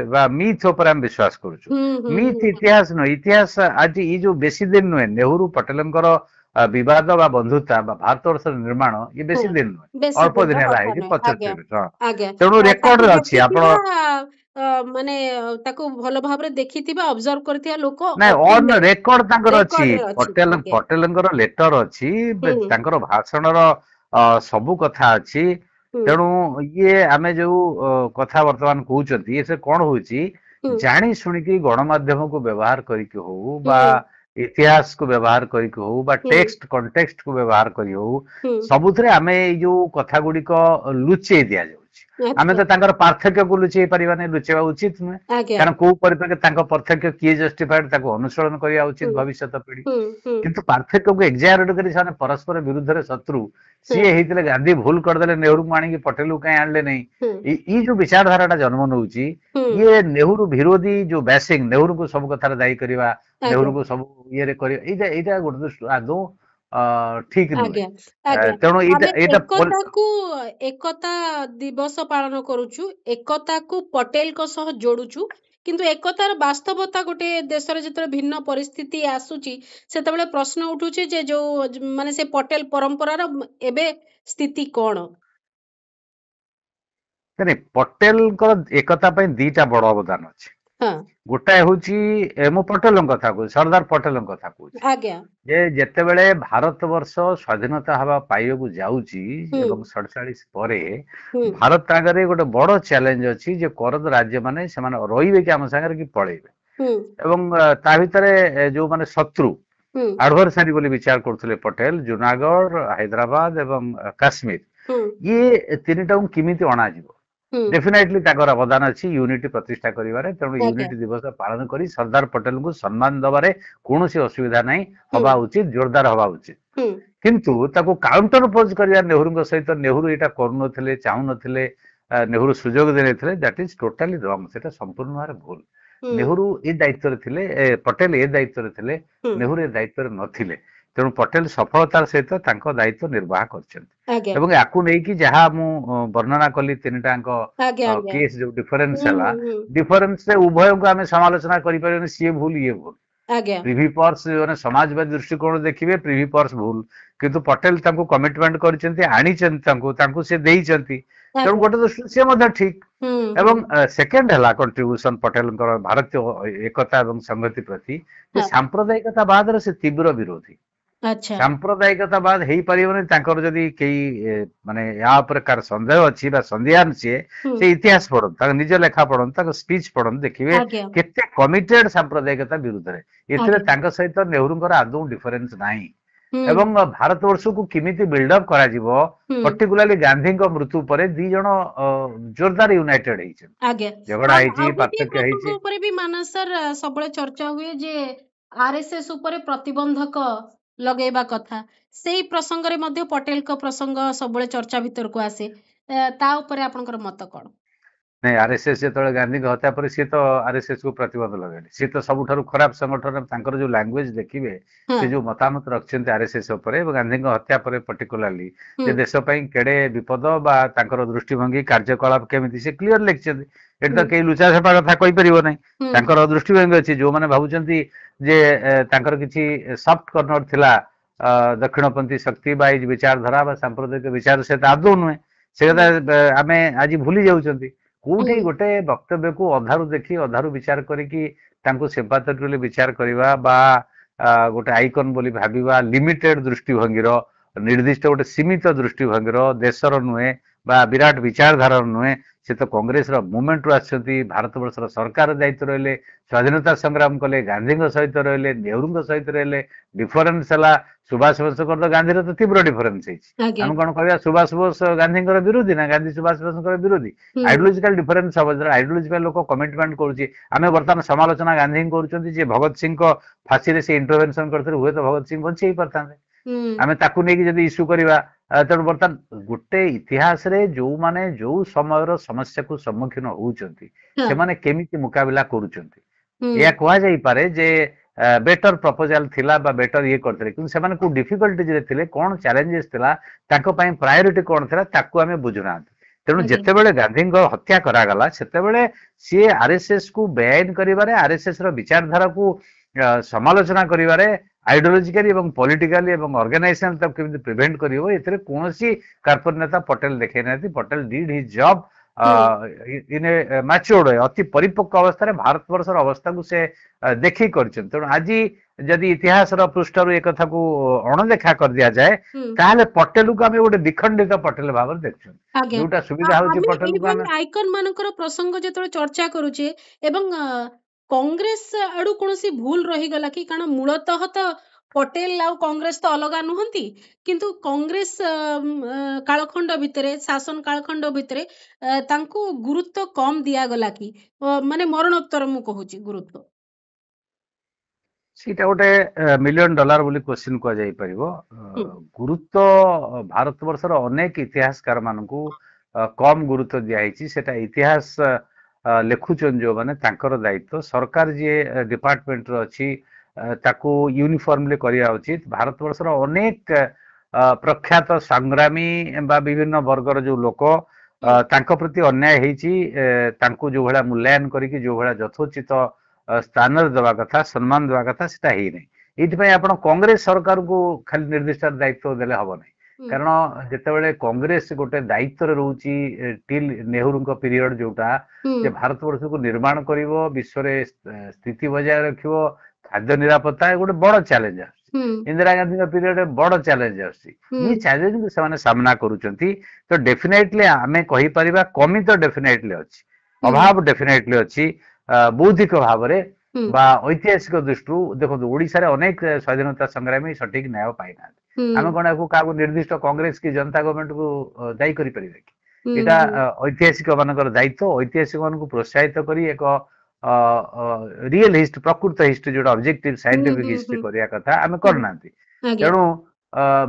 ଉପରେ ଆମେ ବିଶ୍ୱାସ କରୁଛୁ। ହୁଁ ହୁଁ ମିଥ୍ ହୁଁ ଇତିହାସ ନୁହେଁ। ଇତିହାସ ଆଜି ଏଇ ଯୋଉ ବେଶୀ ଦିନ ନୁହେଁ, ନେହେରୁ ପଟେଲଙ୍କର ବିବାଦ ବା ବନ୍ଧୁତା ବା ଭାରତବର୍ଷର ନିର୍ମାଣ, ଇଏ ହୁଁ ବେଶୀ ଦିନ ନୁହେଁ, ବେଶୀ ଅଳ୍ପ ଦିନ ଦିନର ହେଲା କଥା ହେଇଛି, ନୁହେଁ 75 ଆଜ୍ଞା ବର୍ଷ। ହଁ। ଆଜ୍ଞା ତେଣୁ ତାକୁ ରେକର୍ଡରେ ଅଛି। ଆପଣ ଦେଖିଥିବା ମାନେ ତାକୁ ଭଲ ଭାବରେ ଦେଖିଥିବା ଅବଜର୍ଭ କରିଥିବା ଲୋକ ନାଇଁ, ଅନ୍ ଥିଲେ, ରେକର୍ଡ ତାଙ୍କର ଅଛି। ରେକର୍ଡରେ ଅଛି ଆଜ୍ଞା ପଟେଲଙ୍କର ଲେଟର ଅଛି, ହୁଁ ତାଙ୍କର ଭାଷଣର ସବୁ କଥା ଅଛି। ହୁଁ ତେଣୁ ଇଏ ଆମେ ଯୋଉ କଥା ବର୍ତ୍ତମାନ କହୁଛନ୍ତି, ସେ କଣ ହଉଛି, ହୁଁ ଜାଣି ଶୁଣିକି ଗଣମାଧ୍ୟମକୁ ବ୍ୟବହାର କରିକି ହଉ ବା ହୁଁ ଇତିହାସକୁ ବ୍ୟବହାର କରିକି ହଉ ବା ହୁଁ ଟେକ୍ସଟ କଣ୍ଟେକ୍ସଟକୁ ବ୍ୟବହାର କରି ହଉ, ହୁଁ ସବୁଥିରେ ଆମେ ଏଇ ଯୋଉ କଥା ଗୁଡିକ ଲୁଚେଇ ଦିଆଯାଉଛି। ଆମେ ଆଚ୍ଛା ତ ତାଙ୍କର ପାର୍ଥକ୍ୟକୁ ଲୁଚେଇ ପାରିବାନି, ଲୁଚେଇବା ଉଚିତ ନୁହେଁ। ଆଜ୍ଞା କାରଣ କୋଉ ପରିପ୍ରେକ୍ଷୀରେ ତାଙ୍କ ପାର୍ଥକ୍ୟ କିଏ ଜଷ୍ଟିଫାଏଡ ତାକୁ ଅନୁସରଣ କରିବା ଉଚିତ ହୁଁ ଭବିଷ୍ୟତ ପିଢି। ହୁଁ ହୁଁ କିନ୍ତୁ ପାର୍ଥକ୍ୟକୁ ଏକ୍ସାଜରେଟ କରି ସେମାନେ ପରସ୍ପର ବିରୁଦ୍ଧରେ ଶତ୍ରୁ। ହୁଁ ସିଏ ହେଇଥିଲେ ଗାନ୍ଧୀ ଭୁଲ କରିଦେଲେ ନେହରୁଙ୍କୁ ଆଣିକି ପଟେଲକୁ କାହିଁ ଆଣିଲେ ନାହିଁ। ହୁଁ ଏଇ ଯୋଉ ବିଚାରଧାରାଟା ଜନ୍ମ ନଉଛି, ହୁଁ ଇଏ ନେହରୁ ବିରୋଧୀ ଯୋଉ ବ୍ୟାସିଂ, ନେହରୁଙ୍କୁ ସବୁ କଥାରେ ଦାୟୀ କରିବା, ଆଜ୍ଞା ନେହରୁଙ୍କୁ ସବୁ ଇଏରେ କରିବା, ଏଇଟା ଗୋଟେ ଦୃଷ୍ଟିରୁ ଆଦୌ ଠିକ ନୁହେଁ। ଆଜ୍ଞା ଆଜ୍ଞା ତେଣୁ ଏଇଟା ଆମେ ଏଇଟା ଏକତାକୁ ଏକତା ଦିବସ ପାଳନ କରୁଛୁ, ଏକତାକୁ ପଟେଲଙ୍କ ସହ ଯୋଡୁଛୁ, କିନ୍ତୁ ଏକତାର ବାସ୍ତବତା ଗୋଟେ ଦେଶରେ ଯେତେବେଳେ ଭିନ୍ନ ପରିସ୍ଥିତି ଆସୁଛି ସେତେବେଳେ ପ୍ରଶ୍ନ ଉଠୁଛି ଯେ ଯୋଉ ମାନେ ସେ ପଟେଲ ପରମ୍ପରାର ଏବେ ସ୍ଥିତି କଣ? ପଟେଲଙ୍କର ଏକତା ପାଇଁ ଦିଟା ବଡ ଅବଦାନ ଅଛି। ହଁ ଗୋଟାଏ ହଉଛି ମୁଁ ପଟେଲଙ୍କ କଥା କହୁଛି, ସର୍ଦ୍ଦାର ପଟେଲଙ୍କ କଥା କହୁଛି, ଆଜ୍ଞା ଯେ ଯେତେବେଳେ ଭାରତ ବର୍ଷ ସ୍ଵାଧୀନତା ହେବା ପାଇବାକୁ ଯାଉଛି ହୁଁ ଏବଂ 47 ପରେ ହୁଁ ଭାରତ ଆଗରେ ଗୋଟେ ବଡ ଚ୍ୟାଲେଞ୍ଜ ଅଛି ଯେ କରଦ ରାଜ୍ୟ ମାନେ ସେମାନେ ରହିବେ କି ଆମ ସାଙ୍ଗରେ କି ପଳେଇବେ। ହୁଁ ଏବଂ ତା ଭିତରେ ଯୋଉମାନେ ଶତ୍ରୁ ହୁଁ ଆଡଭରସାରୀ ବୋଲି ବିଚାର କରୁଥିଲେ ପଟେଲ, ଜୁନାଗଡ଼, ହାଇଦ୍ରାବାଦ ଏବଂ କାଶ୍ମୀର, ହୁଁ ଇଏ ତିନିଟାକୁ କେମିତି ଅଣାଯିବ। ହୁଁ ଡେଫିନେଟଲି ତାଙ୍କର ଅବଦାନ ଅଛି ୟୁନିଟି ପ୍ରତିଷ୍ଠା କରିବାରେ। ତେଣୁ ଆଜ୍ଞା ୟୁନିଟି ଦିବସ ପାଳନ କରି ସର୍ଦ୍ଦାର ପଟେଲଙ୍କୁ ସମ୍ମାନ ଦେବାରେ କୌଣସି ଅସୁବିଧା ନାହିଁ, ହୁଁ ହବା ଉଚିତ, ଜୋରଦାର ହବା ଉଚିତ। ହୁଁ କିନ୍ତୁ ତାକୁ କାଉଣ୍ଟର ପୋଜ କରିବା ନେହରୁଙ୍କ ସହିତ, ନେହରୁ ଏଇଟା କରୁନଥିଲେ, ଚାହୁଁନଥିଲେ, ନେହରୁ ସୁଯୋଗ ଦେଇନଥିଲେ, ଦ୍ୟାଟ ଇଜ ଟୋଟାଲି ରଙ୍ଗ, ସେଟା ସମ୍ପୂର୍ଣ୍ଣ ଭାବରେ ଭୁଲ। ହୁଁ ନେହରୁ ଏ ଦାୟିତ୍ୱରେ ଥିଲେ, ପଟେଲ ଏ ଦାୟିତ୍ୱରେ ଥିଲେ, ହୁଁ ନେହରୁ ଏ ଦାୟିତ୍ୱରେ ନଥିଲେ। ତେଣୁ ପଟେଲ ସଫଳତାର ସହିତ ତାଙ୍କ ଦାୟିତ୍ୱ ନିର୍ବାହ କରିଛନ୍ତି। ଆଜ୍ଞା ଏବଂ ୟାକୁ ନେଇକି ଯାହା ମୁଁ ବର୍ଣ୍ଣନା କଲି ତିନିଟାଙ୍କ ଆଜ୍ଞା ଆଜ୍ଞା କେସ୍ ଯୋଉ ଡିଫରେନ୍ସ ହୁଁ ହେଲା, ହୁଁ ହୁଁ ଡିଫରେନ୍ସରେ ଉଭୟଙ୍କୁ ଆମେ ସମାଲୋଚନା କରିପାରିବାନି, ସିଏ ଭୁଲ ଇଏ ଭୁଲ। ଆଜ୍ଞା ପ୍ରିଭି ପର୍ସ ମାନେ ସମାଜବାଦୀ ଦୃଷ୍ଟିକୋଣ ଦେଖିବେ, ପ୍ରିଭି ପର୍ସ ଭୁଲ, କିନ୍ତୁ ପଟେଲ ତାଙ୍କୁ କମିଟମେଣ୍ଟ କରିଛନ୍ତି, ଆଣିଛନ୍ତି, ତାଙ୍କୁ ସେ ଦେଇଛନ୍ତି। ତେଣୁ ଆଜ୍ଞା ଗୋଟେ ଦୃଷ୍ଟିରୁ ସେ ମଧ୍ୟ ଠିକ। ହୁଁ ହୁଁ ଏବଂ ସେକେଣ୍ଡ ହେଲା କଣ୍ଟ୍ରିବ୍ୟୁସନ ପଟେଲଙ୍କର ଭାରତୀୟ ଏକତା ଏବଂ ସଂହତି ପ୍ରତି, ଯେ ହଁ ସାମ୍ପ୍ରଦାୟିକତାବାଦର ସେ ତୀବ୍ର ବିରୋଧୀ। ଆଚ୍ଛା ସାମ୍ପ୍ରଦାୟିକତାବାଦ ହେଇପାରିବନି, ତାଙ୍କର ଯଦି କେହି ମାନେ ୟା ଉପରେ କାହାର ସନ୍ଦେହ ଅଛି ବା ସନ୍ଦିହାନ ସିଏ, ହୁଁ ସେ ଇତିହାସ ପଢନ୍ତୁ, ତାଙ୍କ ନିଜ ଲେଖା ପଢନ୍ତୁ, ତାଙ୍କ ସ୍ପିଚ ପଢନ୍ତୁ, ଦେଖିବେ ଆଜ୍ଞା କେତେ କମିଟେଡ ସାମ୍ପ୍ରଦାୟିକତା ବିରୁଦ୍ଧରେ। ଏଥିରେ ଆଜ୍ଞା ତାଙ୍କ ସହିତ ନେହରୁଙ୍କର ଆଦୌ ଡିଫରେନ୍ସ ନାହିଁ। ହୁଁ ଏବଂ ଭାରତବର୍ଷକୁ କେମିତି ବିଲ୍ଡଅପ୍ କରାଯିବ, ହୁଁ ପର୍ଟିକୁଲାରଲି ଗାନ୍ଧୀଙ୍କ ମୃତ୍ୟୁ ପରେ ଦି ଜଣ ଜୋରଦାର ୟୁନାଇଟେଡ ହେଇଛନ୍ତି। ଆଜ୍ଞା ଝଗଡା ଆଉ ହେଇଛି, ଆଉ ଗୋଟିଏ ପାର୍ଥକ୍ୟ ହେଇଛି। ପ୍ରସଙ୍ଗ ଉପରେ ବି ମାନସ ସାର୍ ସବୁବେଳେ ଚର୍ଚ୍ଚା ହୁଏ ଯେ ଆରଏସଏସ ଉପରେ ପ୍ରତିବନ୍ଧକ ଲଗେଇବା କଥା, ସେଇ ପ୍ରସଙ୍ଗରେ ମଧ୍ୟ ପଟେଲଙ୍କ ପ୍ରସଙ୍ଗ ସବୁବେଳେ ଚର୍ଚ୍ଚା ଭିତରକୁ ଆସେ, ତା ଉପରେ ଆପଣଙ୍କର ମତ କଣ? ନାଇଁ, ଆରଏସଏସ ଯେତେବେଳେ ଗାନ୍ଧୀଙ୍କ ହତ୍ୟା ପରେ ସିଏ ତ ଆରଏସଏସ କୁ ପ୍ରତିବନ୍ଧ ଲଗେଇଲେ। ସିଏ ତ ସବୁଠାରୁ ଖରାପ ସଂଗଠନ। ତାଙ୍କର ଯୋଉ ଲାଙ୍ଗୁଏଜ ଦେଖିବେ, ହଁ ସେ ଯୋଉ ମତାମତ ରଖିଛନ୍ତି ଆରଏସଏସ ଉପରେ ଏବଂ ଗାନ୍ଧୀଙ୍କ ହତ୍ୟା ପରେ ପର୍ଟିକୁଲାରଲି, ହୁଁ ଯେ ଦେଶ ପାଇଁ କେଡେ ବିପଦ ବା ତାଙ୍କର ଦୃଷ୍ଟିଭଙ୍ଗୀ କାର୍ଯ୍ୟକଳାପ କେମିତି, ସେ କ୍ଲିୟର ଲେଖିଛନ୍ତି। ଏଠି ତ ହୁଁ କେହି ଲୁଚାଛପା କଥା କହିପାରିବ ନାହିଁ। ହୁଁ ତାଙ୍କର ଦୃଷ୍ଟିଭଙ୍ଗୀ ଅଛି। ଯୋଉମାନେ ଭାବୁଛନ୍ତି ଯେ ତାଙ୍କର କିଛି ସଫ୍ଟ କର୍ଣ୍ଣର ଥିଲା ଦକ୍ଷିଣପନ୍ଥୀ ଶକ୍ତି ବା ଏଇ ବିଚାରଧାରା ବା ସାମ୍ପ୍ରଦାୟିକ ବିଚାର, ସେ ତ ଆଦୌ ନୁହେଁ। ସେ କଥା ହୁଁ ଆମେ ଆଜି ଭୁଲି ଯାଉଛନ୍ତି। କୋଉଠି ହୁଁ ଗୋଟେ ବକ୍ତବ୍ୟକୁ ଅଧାରୁ ଦେଖି ଅଧାରୁ ବିଚାର କରିକି ତାଙ୍କୁ ସିମ୍ପାଥେଟିକ ବୋଲି ବିଚାର କରିବା ବା ଗୋଟେ ଆଇକନ ବୋଲି ଭାବିବା, ଲିମିଟେଡ ଦୃଷ୍ଟିଭଙ୍ଗୀର, ନିର୍ଦ୍ଦିଷ୍ଟ ଗୋଟେ ସୀମିତ ଦୃଷ୍ଟିଭଙ୍ଗୀର, ଦେଶର ନୁହେଁ ବା ବିରାଟ ବିଚାରଧାରାର ନୁହେଁ। ସେ ତ କଂଗ୍ରେସର ମୁଭମେଣ୍ଟରୁ ଆସିଛନ୍ତି, ଭାରତବର୍ଷର ସରକାର ଦାୟିତ୍ୱ ରହିଲେ, ସ୍ୱାଧୀନତା ସଂଗ୍ରାମ କଲେ, ଗାନ୍ଧୀଙ୍କ ସହିତ ରହିଲେ, ନେହରୁଙ୍କ ସହିତ ରହିଲେ। ଡିଫରେନ୍ସ ହେଲା ସୁଭାଷ ବୋଷଙ୍କର ତ ଗାନ୍ଧୀର ତ ତୀବ୍ର ଡିଫରେନ୍ସ ହେଇଛି। ଆଜ୍ଞା ଆମେ କଣ କହିବା ସୁଭାଷ ବୋଷ ଗାନ୍ଧୀଙ୍କର ବିରୋଧୀ, ନା ଗାନ୍ଧୀ ସୁଭାଷ ବୋଷଙ୍କର ବିରୋଧୀ? ହୁଁ ଆଇଡିଓଲୋଜିକାଲ ଡିଫରେନ୍ସ ହବ, ଯେତେବେଳେ ଆଇଡିଓଲୋଜି ପାଇଁ ଲୋକ କମିଟମେଣ୍ଟ କରୁଛି। ଆମେ ବର୍ତ୍ତମାନ ସମାଲୋଚନା ଗାନ୍ଧୀଙ୍କୁ କରୁଛନ୍ତି ଯେ ଭଗତ ସିଂଙ୍କ ଫାଶୀରେ ସେ ଇଣ୍ଟରଭେନସନ କରିଥିଲେ, ହୁଏତ ଭଗତ ସିଂ ବଞ୍ଚି ହେଇପାରିଥାନ୍ତେ। ହୁଁ ଆମେ ତାକୁ ନେଇକି ଯଦି ଇସ୍ୟୁ କରିବା, ତେଣୁ ବର୍ତ୍ତମାନ ଗୋଟେ ଇତିହାସରେ ଯୋଉମାନେ ଯୋଉ ସମୟର ସମସ୍ୟାକୁ ସମ୍ମୁଖୀନ ହଉଛନ୍ତି, ହଁ ସେମାନେ କେମିତି ମୁକାବିଲା କରୁଛନ୍ତି, ହୁଁ ଏହା କୁହାଯାଇପାରେ ଯେ ବେଟର ପ୍ରପୋଜାଲ ଥିଲା ବା ବେଟର ଇଏ କରିଥିଲେ। କିନ୍ତୁ ସେମାନେ କୋଉ ଡିଫିକଲ୍ଟିଜରେ ଥିଲେ, କଣ ଚ୍ୟାଲେଞ୍ଜେସ ଥିଲା, ତାଙ୍କ ପାଇଁ ପ୍ରାୟୋରିଟି କଣ ଥିଲା, ତାକୁ ଆମେ ବୁଝୁନାହାନ୍ତି। ତେଣୁ ଆଜ୍ଞା ଯେତେବେଳେ ଗାନ୍ଧୀଙ୍କ ହତ୍ୟା କରାଗଲା, ସେତେବେଳେ ସିଏ ଆରଏସଏସ କୁ ବେଆଇନ କରିବାରେ, ଆରଏସଏସ ର ବିଚାରଧାରାକୁ ସମାଲୋଚନା କରିବାରେ, ଆଇଡିଓଲୋଜିକାଲି ଏବଂ ପଲିଟିକାଲି ଏବଂ ଅର୍ଗାନାଇଜେସନ ତାକୁ କେମିତି ପ୍ରିଭେଣ୍ଟ କରିବ, ଏଥିରେ କୌଣସି କାର୍ପଣ୍ୟତା ପଟେଲ ଦେଖେଇ ନାହାନ୍ତି। ପଟେଲ ଡିଡ୍ ହିଜ ଜବ୍ ହୁଁ ଇନ ଏ ମ୍ୟାଚୁର୍ଡ, ଅତି ପରିପକ୍ୱ ଅବସ୍ଥାରେ ଭାରତବର୍ଷର ଅବସ୍ଥାକୁ ସେ ଦେଖିକି କରିଛନ୍ତି। ତେଣୁ ଆଜି ଯଦି ଇତିହାସର ପୃଷ୍ଠାରୁ ଏ କଥାକୁ ଅଣଦେଖା କରିଦିଆଯାଏ, ହୁଁ ତାହେଲେ ପଟେଲକୁ ଆମେ ଗୋଟେ ବିଖଣ୍ଡିତ ପଟେଲ ଭାବରେ ଦେଖୁଛନ୍ତି। ଆଜ୍ଞା ଯୋଉଟା ସୁବିଧା ହଉଛି ଆମେ ପଟେଲକୁ ଆମେ। ଏଇଭଳି ଆଇକନ ମାନଙ୍କର ପ୍ରସଙ୍ଗ ଯେତେବେଳେ ଚର୍ଚ୍ଚା କରୁଛେ ଏବଂ କଂଗ୍ରେସ ଆଡୁ କୌଣସି ଭୁଲ ରହିଗଲା କି? କାରଣ ମୂଳତଃ ତ ପଟେଲ ଆଉ କଂଗ୍ରେସ ତ ଅଲଗା ନୁହନ୍ତି, କିନ୍ତୁ କଂଗ୍ରେସ କାଳଖଣ୍ଡ ଭିତରେ, ଶାସନ କାଳଖଣ୍ଡ ଭିତରେ ତାଙ୍କୁ ଗୁରୁତ୍ୱ କମ ଦିଆଗଲା କି? ମାନେ ମରଣୋତ୍ତର ମୁଁ କହୁଛି ଗୁରୁତ୍ୱ। ସେଇଟା ଗୋଟେ $1,000,000 ବୋଲି କ୍ୱେଶ୍ଚିନ୍ କୁହାଯାଇପାରିବ। ହୁଁ ଗୁରୁତ୍ୱ ଭାରତବର୍ଷର ଅନେକ ଇତିହାସକାର ମାନଙ୍କୁ କମ ଗୁରୁତ୍ୱ ଦିଆହେଇଛି। ସେଟା ଇତିହାସ ଲେଖୁଛନ୍ତି ଯୋଉମାନେ ତାଙ୍କର ଦାୟିତ୍ୱ। ସରକାର ଯିଏ ଡିପାର୍ଟମେଣ୍ଟର ଅଛି ତାକୁ ୟୁନିଫର୍ମଲି କରିବା ଉଚିତ। ଭାରତବର୍ଷର ଅନେକ ପ୍ରଖ୍ୟାତ ସଂଗ୍ରାମୀ ବା ବିଭିନ୍ନ ବର୍ଗର ଯୋଉ ଲୋକ ତାଙ୍କ ପ୍ରତି ଅନ୍ୟାୟ ହେଇଛି, ତାଙ୍କୁ ଯୋଉ ଭଳିଆ ମୂଲ୍ୟାୟନ କରିକି ଯୋଉ ଭଳିଆ ଯଥୋଚିତ ସ୍ଥାନରେ ଦେବା କଥା, ସମ୍ମାନ ଦେବା କଥା, ସେଟା ହେଇନାହିଁ। ଏଇଥିପାଇଁ ଆପଣ କଂଗ୍ରେସ ସରକାରକୁ ଖାଲି ନିର୍ଦ୍ଦିଷ୍ଟ ଦାୟିତ୍ୱ ଦେଲେ ହବ ନାହିଁ। ହୁଁ କାରଣ ଯେତେବେଳେ କଂଗ୍ରେସ ଗୋଟେ ଦାୟିତ୍ୱରେ ରହୁଛି ଟିଲ୍ ନେହେରୁଙ୍କ ପିରିୟଡ ଯୋଉଟା, ହୁଁ ଯେ ଭାରତବର୍ଷକୁ ନିର୍ମାଣ କରିବ, ବିଶ୍ୱରେ ସ୍ଥିତି ବଜାୟ ରଖିବ, ଖାଦ୍ୟ ନିରାପତ୍ତା, ଗୋଟେ ବଡ ଚ୍ୟାଲେଞ୍ଜ ଆସୁଛି। ହୁଁ ଇନ୍ଦିରା ଗାନ୍ଧୀଙ୍କ ପିରିୟଡରେ ବଡ ଚ୍ୟାଲେଞ୍ଜ ଆସୁଛି। ହୁଁ ଏଇ ଚ୍ୟାଲେଞ୍ଜକୁ ସେମାନେ ସାମ୍ନା କରୁଛନ୍ତି। ତ ଡେଫିନେଟଲି ଆମେ କହିପାରିବା କମି ତ ଡେଫିନେଟଲି ଅଛି, ହୁଁ ଅଭାବ ଡେଫିନେଟଲି ଅଛି ବୌଦ୍ଧିକ ଭାବରେ ହୁଁ ବା ଐତିହାସିକ ଦୃଷ୍ଟିରୁ। ଦେଖନ୍ତୁ, ଓଡିଶାରେ ଅନେକ ସ୍ୱାଧୀନତା ସଂଗ୍ରାମୀ ସଠିକ ନ୍ୟାୟ ପାଇନାହାନ୍ତି। ହୁଁ ଆମେ କଣ ଏହାକୁ କାହାକୁ ନିର୍ଦ୍ଦିଷ୍ଟ କଂଗ୍ରେସ କି ଜନତା ଗଭର୍ଣ୍ଣମେଣ୍ଟକୁ ଦାୟୀ କରିପାରିବା କି? ହୁଁ ଏଇଟା ହୁଁ ଐତିହାସିକ ମାନଙ୍କର ଦାୟିତ୍ୱ। ଐତିହାସିକ ମାନଙ୍କୁ ପ୍ରୋତ୍ସାହିତ କରି ଏକ ରିଏଲ ହିଷ୍ଟ୍ରି, ପ୍ରକୃତ ହିଷ୍ଟ୍ରି, ଯୋଉଟା ଅବଜେକ୍ଟିଭ ହୁଁ ସାଇଣ୍ଟିଫିକ ହୁଁ ହିଷ୍ଟ୍ରି ହୁଁ କରିବା କଥା ଆମେ ହୁଁ କରୁନାହାନ୍ତି। ଆଜ୍ଞା ତେଣୁ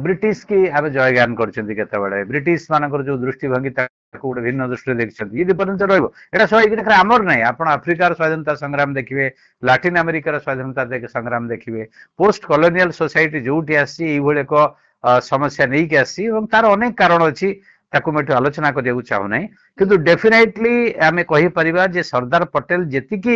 ବ୍ରିଟିଶ କି ଆମେ ଜୟଗାନ କରିଛନ୍ତି କେତେବେଳେ। ବ୍ରିଟିଶ ମାନଙ୍କର ଯୋଉ ଦୃଷ୍ଟିଭଙ୍ଗୀ ତାକୁ ଗୋଟେ ଭିନ୍ନ ଦୃଷ୍ଟିରେ ଦେଖିଛନ୍ତି। ଯଦି ପର୍ଯ୍ୟନ୍ତ ରହିବ ଏଇଟା ଏଇଟା ଆମର ନାହିଁ। ଆପଣ ଆଫ୍ରିକାର ସ୍ୱାଧୀନତା ସଂଗ୍ରାମ ଦେଖିବେ, ଲାଟିନ ଆମେରିକାର ସ୍ୱାଧୀନତା ସଂଗ୍ରାମ ଦେଖିବେ, ପୋଷ୍ଟ କଲୋନିଆଲ ସୋସାଇଟି ଯୋଉଠି ଆସିଛି ଏଇଭଳି ଏକ ସମସ୍ୟା ନେଇକି ଆସିଛି, ଏବଂ ତାର ଅନେକ କାରଣ ଅଛି, ତାକୁ ମୁଁ ଏଠି ଆଲୋଚନା କରିବାକୁ ଚାହୁଁନାହିଁ। ହୁଁ କିନ୍ତୁ ଡେଫିନେଟଲି ଆମେ କହିପାରିବା ଯେ ସର୍ଦ୍ଦାର ପଟେଲ ଯେତିକି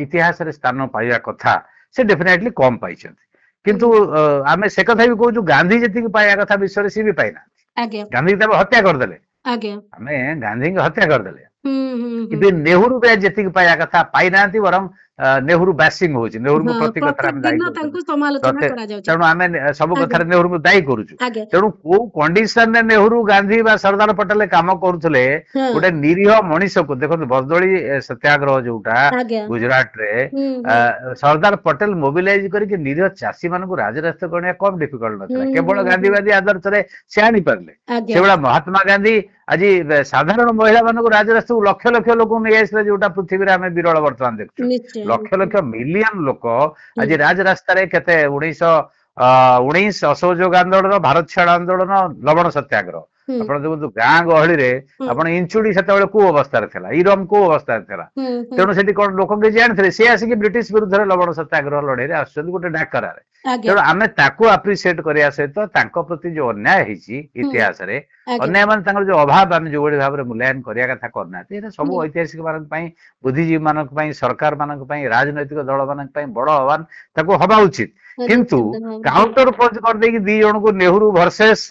ଇତିହାସରେ ସ୍ଥାନ ପାଇବା କଥା, ସେ ଡେଫିନେଟଲି କମ ପାଇଛନ୍ତି। କିନ୍ତୁ ହୁଁ ଆମେ ସେ କଥା ବି କହୁଛୁ, ଗାନ୍ଧୀ ଯେତିକି ପାଇବା କଥା ବିଶ୍ୱରେ ସିଏ ବି ପାଇନାହାନ୍ତି। ଆଜ୍ଞା ଗାନ୍ଧୀ ତାକୁ ହତ୍ୟା କରିଦେଲେ। ଆଜ୍ଞା ଆମେ ଗାନ୍ଧୀଙ୍କୁ ହତ୍ୟା କରିଦେଲେ। ହୁଁ ହୁଁ ହୁଁ କିନ୍ତୁ ନେହେରୁ ବି ଯେତିକି ପାଇବା କଥା ପାଇନାହାନ୍ତି, ବରଂ ନେହେରୁ ବ୍ୟାସିଂ ହଉଛି, ନେହେରୁଙ୍କୁ ହଁ ପ୍ରତି କଥାରେ ପ୍ରତ୍ୟେକ ଆମେ ଦାୟୀ ଦିନ କରୁଛନ୍ତି। ତାଙ୍କୁ ସମାଲୋଚନା କରାଯାଉଛି। ତେଣୁ ଆମେ ସବୁ ଆଜ୍ଞା କଥାରେ ନେହେରୁଙ୍କୁ ଦାୟୀ କରୁଛୁ। ଆଜ୍ଞା ତେଣୁ କୋଉ କଣ୍ଡିସନରେ ନେହେରୁ, ଗାନ୍ଧୀ ବା ସର୍ଦ୍ଦାର ପଟେଲ କାମ କରୁଥିଲେ, ହଁ ଗୋଟେ ନିରୀହ ମଣିଷକୁ ଦେଖନ୍ତୁ। ବର୍ଦୋଳି ସତ୍ୟାଗ୍ରହ ଯୋଉଟା ଆଜ୍ଞା ଗୁଜରାଟରେ, ହୁଁ ହୁଁ ସର୍ଦ୍ଦାର ପଟେଲ ମୋବିଲାଇଜ କରିକି ନିରୀହ ଚାଷୀ ମାନଙ୍କୁ ରାଜରାସ୍ତା କରିବା କମ ଡିଫିକଲ୍ଟ ହୁଁ ନଥିଲା। କେବଳ ହୁଁ ହୁଁ ଗାନ୍ଧୀବାଦୀ ଆଦର୍ଶରେ ସେ ଆଣିପାରିଲେ। ଆଜ୍ଞା ସେଭଳିଆ ମହାତ୍ମା ଗାନ୍ଧୀ ଆଜି ସାଧାରଣ ମହିଳା ମାନଙ୍କୁ ରାଜରାସ୍ତାକୁ ଲକ୍ଷ ଲକ୍ଷ ଲୋକଙ୍କୁ ନେଇ ଆସିଲେ, ଯୋଉଟା ପୃଥିବୀରେ ଆମେ ବିରଳ ବର୍ତ୍ତମାନ ଦେଖୁଛୁ। ନିଶ୍ଚୟ ଲକ୍ଷ ନିଶ୍ଚୟ ଲକ୍ଷ ମିଲିୟନ ଲୋକ ହୁଁ ଆଜି ରାଜରାସ୍ତାରେ, କେତେ 1919 ଅସହଯୋଗ ଆନ୍ଦୋଳନ, ଭାରତ ଛାଡ ଆନ୍ଦୋଳନ, ଲବଣ ସତ୍ୟାଗ୍ରହ। ହୁଁ ଆପଣ ଦେଖନ୍ତୁ ଗାଁ ଗହଳିରେ, ହୁଁ ଆପଣ ଇଞ୍ଚୁଡି ସେତେବେଳେ କୋଉ ଅବସ୍ଥାରେ ଥିଲା, ଇରମ କୋଉ ଅବସ୍ଥାରେ ଥିଲା। ହୁଁ ହୁଁ ତେଣୁ ସେଠି କଣ ଲୋକ କିଛି ଜାଣିଥିଲେ? ସେ ଆସିକି ବ୍ରିଟିଶ ବିରୁଦ୍ଧରେ ଲବଣ ସତ୍ୟାଗ୍ରହ ଲଢେଇରେ ଆସୁଛନ୍ତି ଗୋଟେ ଡାକରାରେ। ଆଜ୍ଞା ତେଣୁ ଆମେ ତାକୁ ଆପ୍ରିସିଏଟ କରିବା ସହିତ ତାଙ୍କ ପ୍ରତି ଯୋଉ ଅନ୍ୟାୟ ହେଇଛି ହୁଁ ଇତିହାସରେ, ଆଜ୍ଞା ଅନ୍ୟାୟ ମାନେ ତାଙ୍କର ଯୋଉ ଅଭାବ ଆମେ ଯୋଉଭଳି ଭାବରେ ମୂଲ୍ୟାୟନ କରିବା କଥା କରିନାହାନ୍ତି, ଏଇଟା ସବୁ ହୁଁ ଐତିହାସିକ ମାନଙ୍କ ପାଇଁ, ବୁଦ୍ଧିଜୀବୀ ମାନଙ୍କ ପାଇଁ, ସରକାର ମାନଙ୍କ ପାଇଁ, ରାଜନୈତିକ ଦଳ ମାନଙ୍କ ପାଇଁ ବଡ ଆହ୍ୱାନ। ତାକୁ ହବା ଉଚିତ। କିନ୍ତୁ ନିଶ୍ଚିନ୍ତ ଭାବରେ କାଉଣ୍ଟର ପଞ୍ଚ କରିଦେଇକି ଦି ଜଣଙ୍କୁ, ନେହେରୁ ଭର୍ସେସ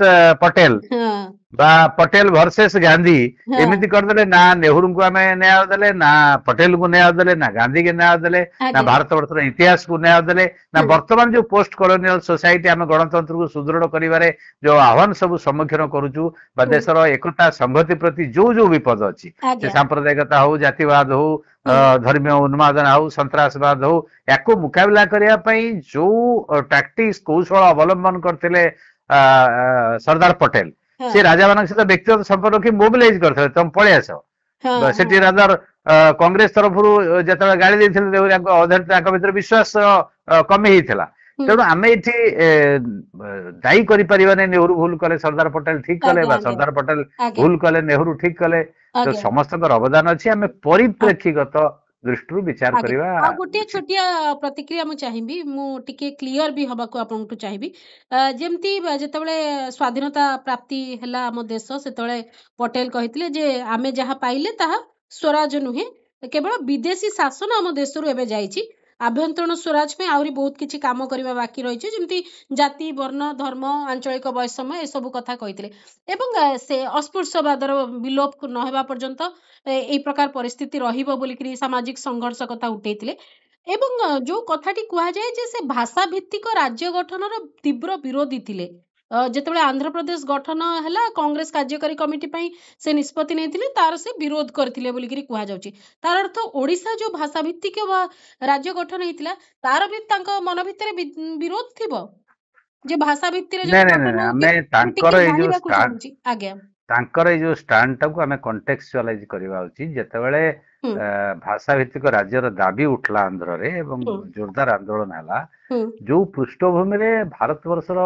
ପଟେଲ ହଁ ବା ପଟେଲ ଭର୍ସେସ ଗାନ୍ଧୀ, ହଁ ଏମିତି କରିଦେଲେ, ନା ନେହେରୁଙ୍କୁ ଆମେ ନ୍ୟାୟ ଦେଲେ, ନା ପଟେଲଙ୍କୁ ନ୍ୟାୟ ଦେଲେ, ନା ଗାନ୍ଧୀକି ନ୍ୟାୟ ଦେଲେ, ନା ଆଜ୍ଞା ଭାରତ ବର୍ଷର ଇତିହାସକୁ ନ୍ୟାୟ ଦେଲେ, ନା ହଁ ବର୍ତ୍ତମାନ ଯୋଉ ପୋଷ୍ଟ କଲୋନିଆଲ ସୋସାଇଟି, ଆମେ ଗଣତନ୍ତ୍ରକୁ ସୁଦୃଢ କରିବାରେ ଯୋଉ ଆହ୍ୱାନ ସବୁ ସମ୍ମୁଖୀନ କରୁଛୁ, ବା ହୁଁ ଦେଶର ଏକତା ସଂହତି ପ୍ରତି ଯୋଉ ଯୋଉ ବିପଦ ଅଛି, ସେ ଆଜ୍ଞା ସାମ୍ପ୍ରଦାୟିକତା ହଉ, ଜାତିବାଦ ହଉ, ହୁଁ ଧର୍ମୀୟ ଉନ୍ମାଦନା ହଉ, ସନ୍ତ୍ରାସବାଦ ହଉ, ୟାକୁ ମୁକାବିଲା କରିବା ପାଇଁ ଯୋଉ ଟାକ୍ଟିକ୍ସ, କୌଶଳ ଅବଲମ୍ବନ କରିଥିଲେ ସର୍ଦ୍ଦାର ପଟେଲ, ହଁ ସେ ରାଜା ମାନଙ୍କ ସହିତ ବ୍ୟକ୍ତିଗତ ସମ୍ପର୍କ ରଖି ମୋବିଲାଇଜ କରିଥିଲେ, ତମେ ପଳେଇ ଆସ। ହଁ ସେଠି ହଁ ରାଦର କଂଗ୍ରେସ ତରଫରୁ ଯେତେବେଳେ ଗାଳି ଦେଇଥିଲେ, ଅଧେ ତାଙ୍କ ଭିତରେ ବିଶ୍ୱାସ କମି ହେଇଥିଲା। ହୁଁ ତେଣୁ ଆମେ ଏଠି ଦାୟୀ କରିପାରିବାନି, ନେହେରୁ ଭୁଲ କଲେ, ସର୍ଦ୍ଦାର ପଟେଲ ଠିକ କଲେ, ଆଜ୍ଞା ବା ଆଜ୍ଞା ସର୍ଦ୍ଦାର ପଟେଲ ଆଜ୍ଞା ଭୁଲ କଲେ, ନେହେରୁ ଠିକ କଲେ। ତ ଆଜ୍ଞା ସମସ୍ତଙ୍କର ଅବଦାନ ଅଛି। ଆମେ ପରିପ୍ରେକ୍ଷୀଗତ ଦୃଷ୍ଟିରୁ ବିଚାର ଆଜ୍ଞା କରିବା ଆଉ ଗୋଟିଏ ଉଚିତ। ଛୋଟିଆ ପ୍ରତିକ୍ରିୟା ମୁଁ ଚାହିଁବି, ମୁଁ ଟିକେ କ୍ଲିୟର ବି ହବାକୁ ଆପଣଙ୍କଠୁ ଚାହିଁବି। ଯେମିତି ଯେତେବେଳେ ସ୍ୱାଧୀନତା ପ୍ରାପ୍ତି ହେଲା ଆମ ଦେଶ, ସେତେବେଳେ ପଟେଲ କହିଥିଲେ ଯେ ଆମେ ଯାହା ପାଇଲେ ତାହା ସ୍ୱରାଜ ନୁହେଁ, କେବଳ ବିଦେଶୀ ଶାସନ ଆମ ଦେଶରୁ ଏବେ ଯାଇଛି, ଆଭ୍ୟନ୍ତରୀଣ ସ୍ୱରାଜ ପାଇଁ ଆହୁରି ବହୁତ କିଛି କାମ କରିବା ବାକି ରହିଛି, ଯେମିତି ଜାତି, ବର୍ଣ୍ଣ, ଧର୍ମ, ଆଞ୍ଚଳିକ ବୈଷମ୍ୟ ଏସବୁ କଥା କହିଥିଲେ। ଏବଂ ସେ ଅସ୍ପୃଶ୍ୟବାଦର ବିଲୋପ ନ ହେବା ପର୍ଯ୍ୟନ୍ତ ଏଇ ପ୍ରକାର ପରିସ୍ଥିତି ରହିବ ବୋଲିକିରି ସାମାଜିକ ସଂଘର୍ଷ କଥା ଉଠେଇଥିଲେ। ଏବଂ ଯୋଉ କଥାଟି କୁହାଯାଏ ଯେ ସେ ଭାଷା ଭିତ୍ତିକ ରାଜ୍ୟ ଗଠନର ତୀବ୍ର ବିରୋଧୀ ଥିଲେ, ଯେତେବେଳେ ଆନ୍ଧ୍ରପ୍ରଦେଶ ଗଠନ ହେଲା କଂଗ୍ରେସ କାର୍ଯ୍ୟକାରୀ କମିଟି ପାଇଁ ସେ ନିଷ୍ପତ୍ତି ନେଇଥିଲେ ତାର ସେ ବିରୋଧ କରିଥିଲେ ବୋଲିକିରି କୁହାଯାଉଛି। ତାର ଅର୍ଥ ଓଡିଶା ଯୋଉ ଭାଷା ଭିତ୍ତିକ ରାଜ୍ୟ ଗଠନ ହେଇଥିଲା ତାର ବି ତାଙ୍କ ମନ ଭିତରେ ବିରୋଧ ଥିବ ଯେ ଭାଷା ଭିତ୍ତିରେ ନାଇଁ ଯଦି ନାଇଁ ନାଇଁ ଗଠନ ଆମେ ହଉଛି। ମୁଁ ତାଙ୍କର ଟିକେ ଏଇ ଯୋଉ ଜାଣିବାକୁ ଷ୍ଟାଣ୍ଡ ଚାହୁଁଛି। ଆଜ୍ଞା। ତାଙ୍କର ଏଇ ଯୋଉ ଷ୍ଟାଣ୍ଡ ଟାକୁ ଆମେ କଣ୍ଟେକ୍ଚୁଆଲାଇଜ କରିବା ଉଚିତ। ଯେତେବେଳେ ହୁଁ ଭାଷା ଭିତ୍ତିକ ରାଜ୍ୟର ଦାବି ଉଠିଲା ଆନ୍ଧ୍ରରେ ଏବଂ ହୁଁ ଜୋରଦାର ଆନ୍ଦୋଳନ ହେଲା, ହୁଁ ଯୋଉ ପୃଷ୍ଠଭୂମିରେ ଭାରତବର୍ଷର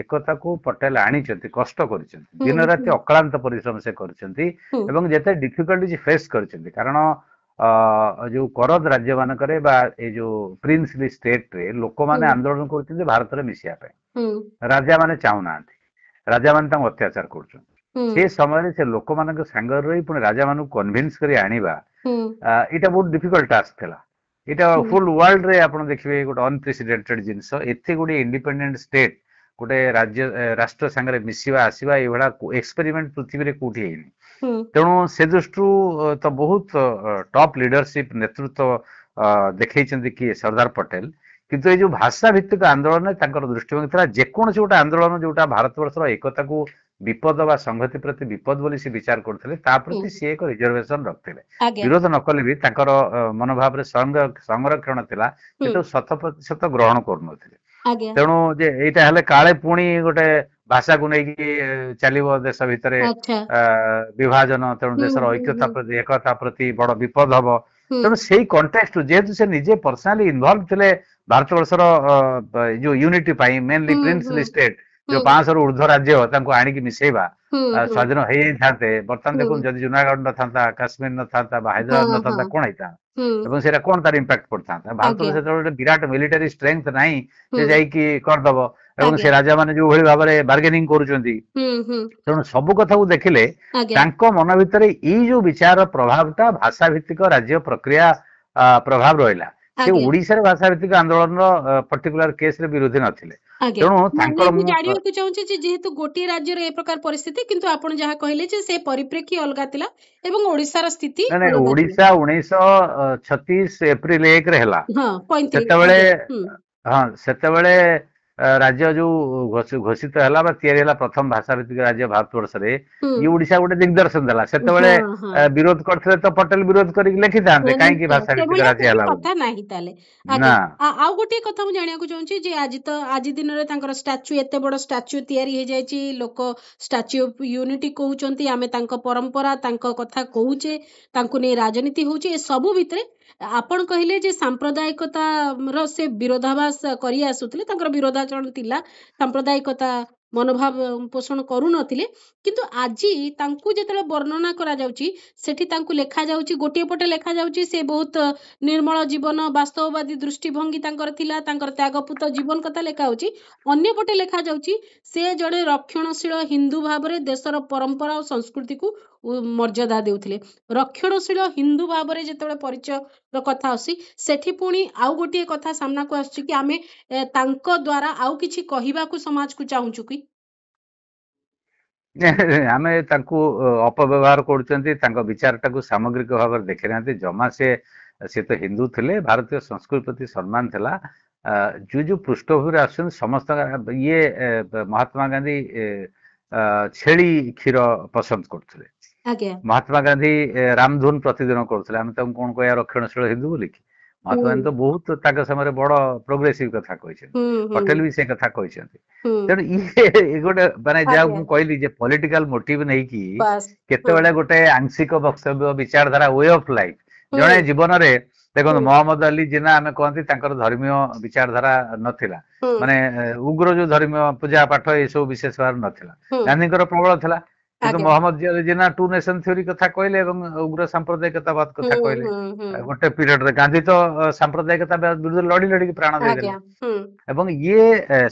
ଏକତାକୁ ପଟେଲ ଆଣିଛନ୍ତି, କଷ୍ଟ କରିଛନ୍ତି, ହୁଁ ଦିନ ରାତି ହୁଁ ଅକ୍ଳାନ୍ତ ପରିଶ୍ରମ ସେ କରିଛନ୍ତି ହୁଁ ଏବଂ ଯେତେ ଡିଫିକଲ୍ଟିଜ ଫେସ୍ କରିଛନ୍ତି। କାରଣ ଯୋଉ କରଦ ରାଜ୍ୟ ମାନଙ୍କରେ ବା ଏଇ ଯୋଉ ପ୍ରିନ୍ସଲି ଷ୍ଟେଟରେ ଲୋକମାନେ ହୁଁ ଆନ୍ଦୋଳନ କରୁଛନ୍ତି ଭାରତରେ ମିଶିବା ପାଇଁ, ହୁଁ ରାଜା ମାନେ ଚାହୁଁନାହାନ୍ତି, ରାଜା ମାନେ ତାଙ୍କୁ ଅତ୍ୟାଚାର କରୁଛନ୍ତି। ହୁଁ ସେ ସମୟରେ ସେ ଲୋକମାନଙ୍କ ସାଙ୍ଗରେ ରହି ପୁଣି ରାଜା ମାନଙ୍କୁ କନଭିନ୍ସ କରି ଆଣିବା, ହୁଁ ଏଇଟା ବହୁତ ଡିଫିକଲ୍ଟ ଟାସ୍କ ଥିଲା। ଏଇଟା ହୁଁ ଫୁଲ ୱାର୍ଲଡ ରେ ଆପଣ ଦେଖିବେ ଗୋଟେ ଅନପ୍ରେସିଡେଣ୍ଟେଡ ଜିନିଷ। ଏତେ ଗୋଟେ ଇଣ୍ଡିପେଣ୍ଡେଣ୍ଟ ଷ୍ଟେଟ ଗୋଟେ ରାଷ୍ଟ୍ର ସାଙ୍ଗରେ ମିଶିବା ଆସିବା ଏଇଭଳିଆ ଏକ୍ସପେରିମେଣ୍ଟ ପୃଥିବୀରେ କୋଉଠି ହେଇନି। ହୁଁ ତେଣୁ ସେ ଦୃଷ୍ଟିରୁ ତ ବହୁତ ଟପ୍ ଲିଡରସିପ ନେତୃତ୍ୱ ଦେଖେଇଛନ୍ତି କିଏ, ସର୍ଦ୍ଦାର ପଟେଲ। କିନ୍ତୁ ଏଇ ଯୋଉ ଭାଷା ଭିତ୍ତିକ ଆନ୍ଦୋଳନରେ ତାଙ୍କର ଦୃଷ୍ଟିଭଙ୍ଗୀ ଥିଲା, ଯେକୌଣସି ଗୋଟେ ଆନ୍ଦୋଳନ ଯୋଉଟା ଭାରତବର୍ଷର ଏକତାକୁ ବିପଦ ବା ସଂହତି ପ୍ରତି ବିପଦ ବୋଲି ସେ ବିଚାର କରୁଥିଲେ, ତା ହୁଁ ପ୍ରତି ସିଏ ଏକ ରିଜର୍ଭେସନ ରଖିଥିଲେ। ଆଜ୍ଞା। ବିରୋଧ ନ କଲେ ବି ତାଙ୍କର ମନୋଭାବରେ ସଂରକ୍ଷଣ ଥିଲା, ହୁଁ କିନ୍ତୁ 100% ଗ୍ରହଣ କରୁନଥିଲେ। ଆଜ୍ଞା। ତେଣୁ ଯେ ଏଇଟା ହେଲେ କାଳେ ପୁଣି ଗୋଟେ ଭାଷାକୁ ନେଇକି ଚାଲିବ ଦେଶ ଭିତରେ ଆଚ୍ଛା। ବିଭାଜନ, ତେଣୁ ହୁଁ ଦେଶର ହୁଁ ଐକ୍ୟତା ହୁଁ ପ୍ରତି ଏକତା ପ୍ରତି ବଡ ବିପଦ ହବ। ହୁଁ ତେଣୁ ସେଇ କଣ୍ଟେକ୍ସଟ ଯେହେତୁ ସେ ନିଜେ ପର୍ସନାଲି ଇନଭଲ୍ଭ ଥିଲେ ଭାରତବର୍ଷର ଯୋଉ ୟୁନିଟି ପାଇଁ, ମେନଲି ହୁଁ ହୁଁ ପ୍ରିନ୍ସଲି ଷ୍ଟେଟ ହୁଁ ଯୋଉ 500ରୁ ଉର୍ଦ୍ଧ୍ୱ ରାଜ୍ୟ ତାଙ୍କୁ ଆଣିକି ମିଶେଇବା, ହୁଁ ହୁଁ ସ୍ଵାଧୀନ ହେଇଯାଇଥାନ୍ତେ। ବର୍ତ୍ତମାନ ହୁଁ ଦେଖନ୍ତୁ ଯଦି ଜୁନାଗଡ଼ ନଥାନ୍ତା, କାଶ୍ମୀର ନଥାନ୍ତା ବା ହଁ ହାଇଦ୍ରାବାଦ ହଁ ନଥାନ୍ତା, କଣ ହେଇଥାନ୍ତା ହୁଁ ଏବଂ ସେଇଟା କଣ ତାର ଇମ୍ପାକ୍ଟ ପଡିଥାନ୍ତା। ଭାରତର ଆଜ୍ଞା। ସେତେବେଳେ ଗୋଟେ ବିରାଟ ମିଲିଟାରୀ ଷ୍ଟ୍ରେଂଥ ନାହିଁ ଯେ ହୁଁ ଯାଇକି କରିଦବ। ଏବଂ ସେ ଆଜ୍ଞା। ରାଜା ମାନେ ଯୋଉ ଭଳି ଭାବରେ ବାର୍ଗେନିଂ କରୁଛନ୍ତି, ହୁଁ ହୁଁ ତେଣୁ ସବୁ କଥାକୁ ଦେଖିଲେ ଆଜ୍ଞା ତାଙ୍କ ମନ ଭିତରେ ଏଇ ଯୋଉ ବିଚାର ପ୍ରଭାବଟା ଭାଷା ଭିତ୍ତିକ ରାଜ୍ୟ ପ୍ରକ୍ରିୟା ପ୍ରଭାବ ରହିଲା। ସେ ଆଜ୍ଞା ଓଡିଶାରେ ଭାଷା ଭିତ୍ତିକ ଆନ୍ଦୋଳନର ପର୍ଟିକୁଲାର କେସରେ ବିରୋଧୀ ନଥିଲେ। ଆଜ୍ଞା। ତେଣୁ ନାଇଁ ତାଙ୍କର ମୁଁ ଜାଣିବାକୁ ଚାହୁଁଛି ଯେ ଯେହେତୁ ଗୋଟିଏ ରାଜ୍ୟରେ ଏ ପ୍ରକାର ପରିସ୍ଥିତି, କିନ୍ତୁ ଆପଣ ଯାହା କହିଲେ ଯେ ସେ ପରିପ୍ରେକ୍ଷୀ ଅଲଗା ଥିଲା ଏବଂ ଓଡିଶାର ସ୍ଥିତି ନାଇଁ ନାଇଁ, ଅଲଗା ଥିଲା। ଓଡିଶା 1936 ଏପ୍ରିଲ 1ରେ ହେଲା। ହଁ 35 ସେତେବେଳେ ଆଜ୍ଞା। ହୁଁ ହଁ ସେତେବେଳେ ରାଜ୍ୟ ଯୋଉ ଘୋଷିତ ହେଲା ବା ତିଆରି ହେଲା ପ୍ରଥମ ଭାଷା ଭିତ୍ତିକ ରାଜ୍ୟ ଭାରତବର୍ଷରେ, ହୁଁ ଇଏ ଓଡିଶା ଗୋଟେ ଦିଗଦର୍ଶନ ଦେଲା। ସେତେବେଳେ ହଁ ହଁ। ବିରୋଧ କରିଥିଲେ ତ ପଟେଲ ବିରୋଧ କରିକି ଲେଖିଥାନ୍ତେ କାହିଁକି ନିଶ୍ଚୟ ଭାଷା ଭିତ୍ତିକ ସେଭଳିଆ ରାଜ୍ୟ କିଛି ହେଲା ବୋଲି। କଥା ନାହିଁ ତାହେଲେ। ନା ଆଜ୍ଞା। ଆଉ ଗୋଟିଏ କଥା ମୁଁ ଜାଣିବାକୁ ଚାହୁଁଛି ଯେ ଆଜି ଦିନରେ ତାଙ୍କର ଷ୍ଟାଚ୍ୟୁ, ଏତେ ବଡ ଷ୍ଟାଚ୍ୟୁ ତିଆରି ହେଇଯାଇଛି, ଲୋକ ଷ୍ଟାଚ୍ୟୁ ଅଫ ୟୁନିଟି କହୁଛନ୍ତି, ଆମେ ତାଙ୍କ ପରମ୍ପରା ତାଙ୍କ କଥା କହୁଛେ, ତାଙ୍କୁ ନେଇ ରାଜନୀତି ହଉଛି। ଏ ସବୁ ଭିତରେ ଆପଣ କହିଲେ ଯେ ସାମ୍ପ୍ରଦାୟିକତାର ସେ ବିରୋଧାଭାସ କରି ଆସୁଥିଲେ, ତାଙ୍କର ବିରୋଧାଚରଣ ଥିଲା, ସାମ୍ପ୍ରଦାୟିକତା ମନୋଭାବ ପୋଷଣ କରୁନଥିଲେ। କିନ୍ତୁ ଆଜି ତାଙ୍କୁ ଯେତେବେଳେ ବର୍ଣ୍ଣନା କରାଯାଉଛି, ସେଠି ତାଙ୍କୁ ଲେଖାଯାଉଛି, ଗୋଟିଏ ପଟେ ଲେଖାଯାଉଛି ସେ ବହୁତ ନିର୍ମଳ ଜୀବନ, ବାସ୍ତବବାଦୀ ଦୃଷ୍ଟିଭଙ୍ଗୀ ତାଙ୍କର ଥିଲା, ତାଙ୍କର ତ୍ୟାଗପୂତ ଜୀବନ କଥା ଲେଖା ହଉଛି। ଅନ୍ୟପଟେ ଲେଖାଯାଉଛି ସେ ଜଣେ ରକ୍ଷଣଶୀଳ ହିନ୍ଦୁ ଭାବରେ ଦେଶର ପରମ୍ପରା ଓ ସଂସ୍କୃତିକୁ ମର୍ଯ୍ୟାଦା ଦେଉଥିଲେ। ରକ୍ଷଣଶୀଳ ହିନ୍ଦୁ ଭାବରେ ଯେତେବେଳେ ପରିଚୟର କଥା ଆସୁଛି, ସେଠି ପୁଣି ଆଉ ଗୋଟିଏ କଥା ସାମ୍ନାକୁ ଆସୁଛି କି ଆମେ ତାଙ୍କ ଦ୍ଵାରା ଆଉ କିଛି କହିବାକୁ ସମାଜକୁ ଚାହୁଁଛୁ କି? ଆମେ ତାଙ୍କୁ ଅପବ୍ୟବହାର କରୁଛନ୍ତି, ତାଙ୍କ ବିଚାରଟାକୁ ସାମଗ୍ରିକ ଭାବରେ ଦେଖି ନାହାନ୍ତି ଜମା। ସେ ତ ହିନ୍ଦୁ ଥିଲେ, ଭାରତୀୟ ସଂସ୍କୃତି ପ୍ରତି ସମ୍ମାନ ଥିଲା। ଯୋଉ ଯୋଉ ପୃଷ୍ଠଭୂମିରେ ଆସୁଛନ୍ତି ସମସ୍ତଙ୍କ ଇଏ ମହାତ୍ମା ଗାନ୍ଧୀ ଛେଳି କ୍ଷୀର ପସନ୍ଦ କରୁଥିଲେ। ଆଜ୍ଞା। ମହାତ୍ମା ଗାନ୍ଧୀ ରାମଧୁନ ପ୍ରତିଦିନ କରୁଥିଲେ। ଆମେ ତାଙ୍କୁ କଣ କହିବା ରକ୍ଷଣଶୀଳ ହିନ୍ଦୁ ବୋଲି କି? ହୁଁ ମହାତ୍ମା ଗାନ୍ଧୀ ତ ବହୁତ ତାଙ୍କ ସମୟରେ ବଡ ପ୍ରୋଗ୍ରେସିଭ କଥା କହିଛନ୍ତି। ହୁଁ ହୁଁ ପଟେଲ ବି ସେ କଥା କହିଛନ୍ତି। ହୁଁ ତେଣୁ ଇଏ ଗୋଟେ ମାନେ ଯାହା ଆଜ୍ଞା। ମୁଁ କହିଲି ଯେ ପଲିଟିକାଲ ମୋଟିଭ ନେଇକି ବାସ୍। ହୁଁ କେତେବେଳେ ଗୋଟେ ଆଂଶିକ ବକ୍ତବ୍ୟ, ବିଚାରଧାରା, ୱେ ଅଫ ଲାଇଫ ହୁଁ ଜଣେ ଜୀବନରେ ଦେଖନ୍ତୁ, ହୁଁ ମହମ୍ମଦ ଅଲି ଜିନା ଆମେ କହନ୍ତି ତାଙ୍କର ଧର୍ମୀୟ ବିଚାରଧାରା ନଥିଲା। ହୁଁ ମାନେ ଉଗ୍ର ଯୋଉ ଧର୍ମୀୟ ପୂଜା ପାଠ ଏସବୁ ବିଶେଷ ଭାବରେ ନଥିଲା। ହୁଁ ଗାନ୍ଧୀଙ୍କର ପ୍ରବଳ ଥିଲା। କିନ୍ତୁ ଆଜ୍ଞା। ମହମ୍ମଦ ଜିନା ଟୁ ନେସନ ଥିଓରି କଥା କହିଲେ ଏବଂ ଉଗ୍ର ସାମ୍ପ୍ରଦାୟିକତାବାଦ ହୁଁ କଥା କହିଲେ। ହୁଁ ହୁଁ ଗୋଟେ ପିରିୟଡରେ ଗାନ୍ଧୀ ତ ସାମ୍ପ୍ରଦାୟିକତା ବିରୁଦ୍ଧରେ ଲଢି ଲଢିକି ପ୍ରାଣ ଆଜ୍ଞା। ଦେଇଦେଲେ। ହୁଁ ଏବଂ ଇଏ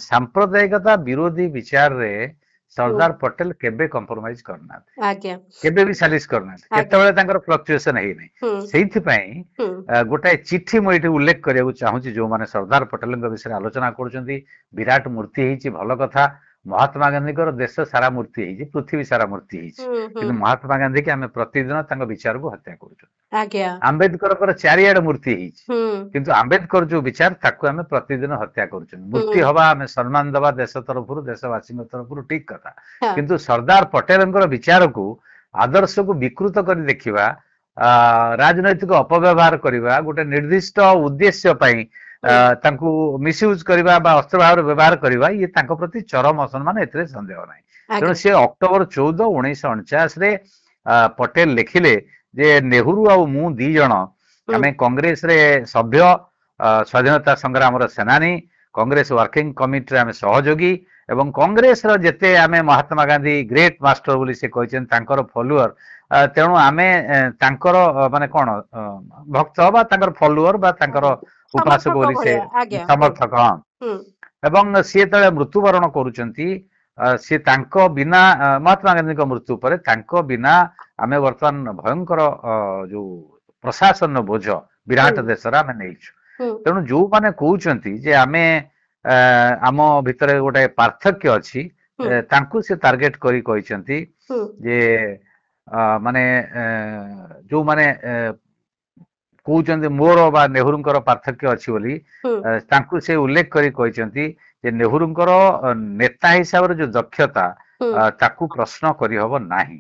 ସାମ୍ପ୍ରଦାୟିକତା ବିରୋଧୀ ବିଚାରରେ ହୁଁ ସର୍ଦ୍ଦାର ପଟେଲ କେବେ କମ୍ପ୍ରୋମାଇଜ କରିନାହାନ୍ତି, ଆଜ୍ଞା କେବେ ବି ସାଲିସ କରିନାହାନ୍ତି, ଆଜ୍ଞା। କେତେବେଳେ ତାଙ୍କର ଫ୍ଲକ୍ଚୁଏସନ ହେଇନି। ହୁଁ ସେଇଥିପାଇଁ ହୁଁ ଗୋଟାଏ ଚିଠି ମୁଁ ଏଇଠି ଉଲ୍ଲେଖ କରିବାକୁ ଚାହୁଁଛି। ଯୋଉମାନେ ସର୍ଦ୍ଦାର ପଟେଲଙ୍କ ବିଷୟରେ ଆଲୋଚନା କରୁଛନ୍ତି, ବିରାଟ ମୂର୍ତ୍ତି ହେଇଛି ଭଲ କଥା, महात्मा गांधी देश सारा मूर्ति है पृथ्वी सारा मूर्ति है हम्म महात्मा गांधी की आम प्रतिदिन विचार को हत्या कर आज्ञा आंबेडकर चारिआडे मूर्ति है हम्म किंतु आंबेडकर जो विचार ताकू आम प्रतिदिन हत्या कर मूर्ति हवा आम सम्मान दबा देश तरफ देशवासी तरफ ठीक कथा हाँ किंतु सरदार पटेल विचार को आदर्श को विकृत कर देखा राजनैतिक अपव्यवहार करवा गोटे निर्दिष्ट उद्देश्य तांकू मिसयूज करवा अस्त्र भाव व्यवहार करवा ये तांको प्रति चरम असम्मान एते संदेह ना तेणु आज्ञा सी अक्टोबर 14 1949 पटेल लिखिले जे नेहरू आ मु दी जण आम कांग्रेस रे सभ्य स्वाधीनता संग्राम सेनानी कांग्रेस वर्किंग कमिटी आम सहयोगी एवं कांग्रेस जेते आम महात्मा गांधी ग्रेट मास्टर बोली से कहछन तांकर फॉलोअर तेणु आमे तांकर माने कोन भक्त बा तांकर फॉलोअर बा तांकर उपासक बोली से आज्ञा समर्थक हाँ एवं सी तले मृत्युवरण करुचंती सी तांको बिना महात्मा गांधी को मृत्यु पर तांको बिना आमे वर्तमान भयंकर जो प्रशासन बोझ विराट देश आमे नहीं तेणु जो माने कहउचंती जे आमे आम भितर गोटे पार्थक्य अछि तांकु से टार्गेट करी कहउचंती जे माने जो माने कहउचंती मोर बा नेहरूंकर पार्थक्य अछि बोली तांकु से उल्लेख करी कहउचंती जे नेहरूंकर नेता हिसाब रे जो दक्षता ताकु प्रश्न करी हबो नाही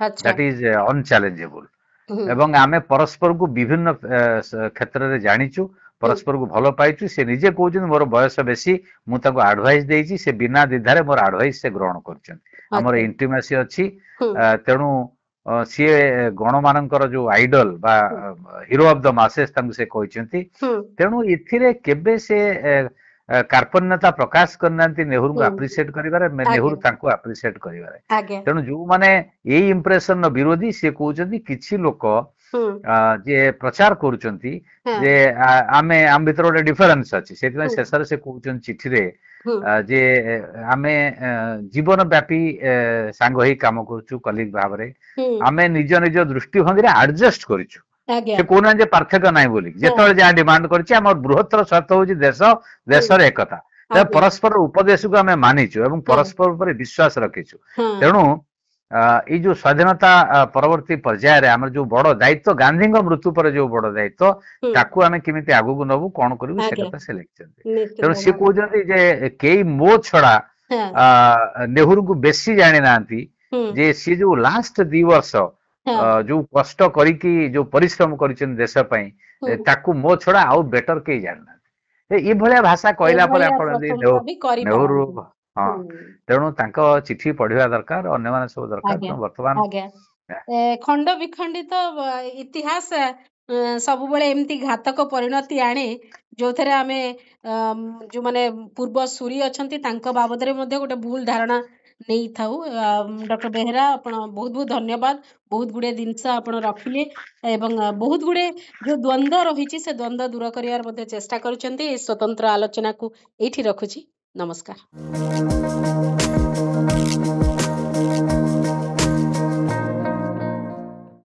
दैट इज अनचैलेंजेबल एवं आमे परस्पर को विभिन्न क्षेत्र रे जानिचु परस्पर को भल पाइचु से निजे कहउचंती मोर बयस बेसी मु ताको एडवाइस देइची से बिना द्विधारे मोर एडवाइस से ग्रहण करचंती हमर इंटिमेसी अछि तेणु सी गण मानकर जो आइडल बा हीरो ऑफ द मासेस से कहते तेणु इथिरे केबे से कार्पण्यता प्रकाश करना नेहरू को अप्रिशिएट करिवारे नेहरू तांको अप्रिशिएट करिवारे तेणु जो माने यही इंप्रेशन विरोधी से कहउचंती किछि लोक जे प्रचार करूचंती जे आमे आम भीतर गोटे डिफरेन्स अछि सेति शेषर से कहउचंती चिठी रे जे आमे जीवन व्यापी सांग ही काम करूचु कलीग भाव रे आमे निज निज दृष्टिभंगी रे एडजस्ट करिचु से कोना जे पार्थक्य नाही बोली जेतळे जा डिमांड करछि हमर बृहत्तर स्वार्थ होछि देश देशर एकता त परस्पर उपदेश को आमे मानिचु एवं परस्पर ऊपर विश्वास रखिचु तेणु ये जो स्वाधीनता परवर्ती पर्याय रे हमर जो बड़ दायित्व गांधी मृत्यु पर जो बड़ दायित्व ताकू आमे किमिति आगु को नबु कोन करिवु से कथा से लिखछन्ती तेणु से कहउचंती जे केई मो छडा नेहरू को बेसी जानि नांती जे सी जो लास्ट 2 वर्ष जो कष्ट करिकी जो परिश्रम करिछन देश पई ताकू मो छडा आउ बेटर के जानना ए भलिया भाषा कहला पर आपण नेहरू हाँ तेणु तांको चिठी पढ़िया दरकार अन्य माने सब दरकार वर्तमान खंड विखंडित इतिहास सब बेले एमती घातक परिणति आणे जो थरे आमे जो माने पूर्व सूरी अछंती तांको बाबद रे मध्ये गोटे भूल धारणा नहीं थाउ डॉक्टर बेहरा आपण बहुत बहुत धन्यवाद बहुत गुडे जिनस आपण रखिले एवं बहुत गुडे जो द्वंद्व रही से द्वंद्व दूर करियार मध्ये चेष्टा करछंती स्वतंत्र आलोचना को एठी रखुची नमस्कार।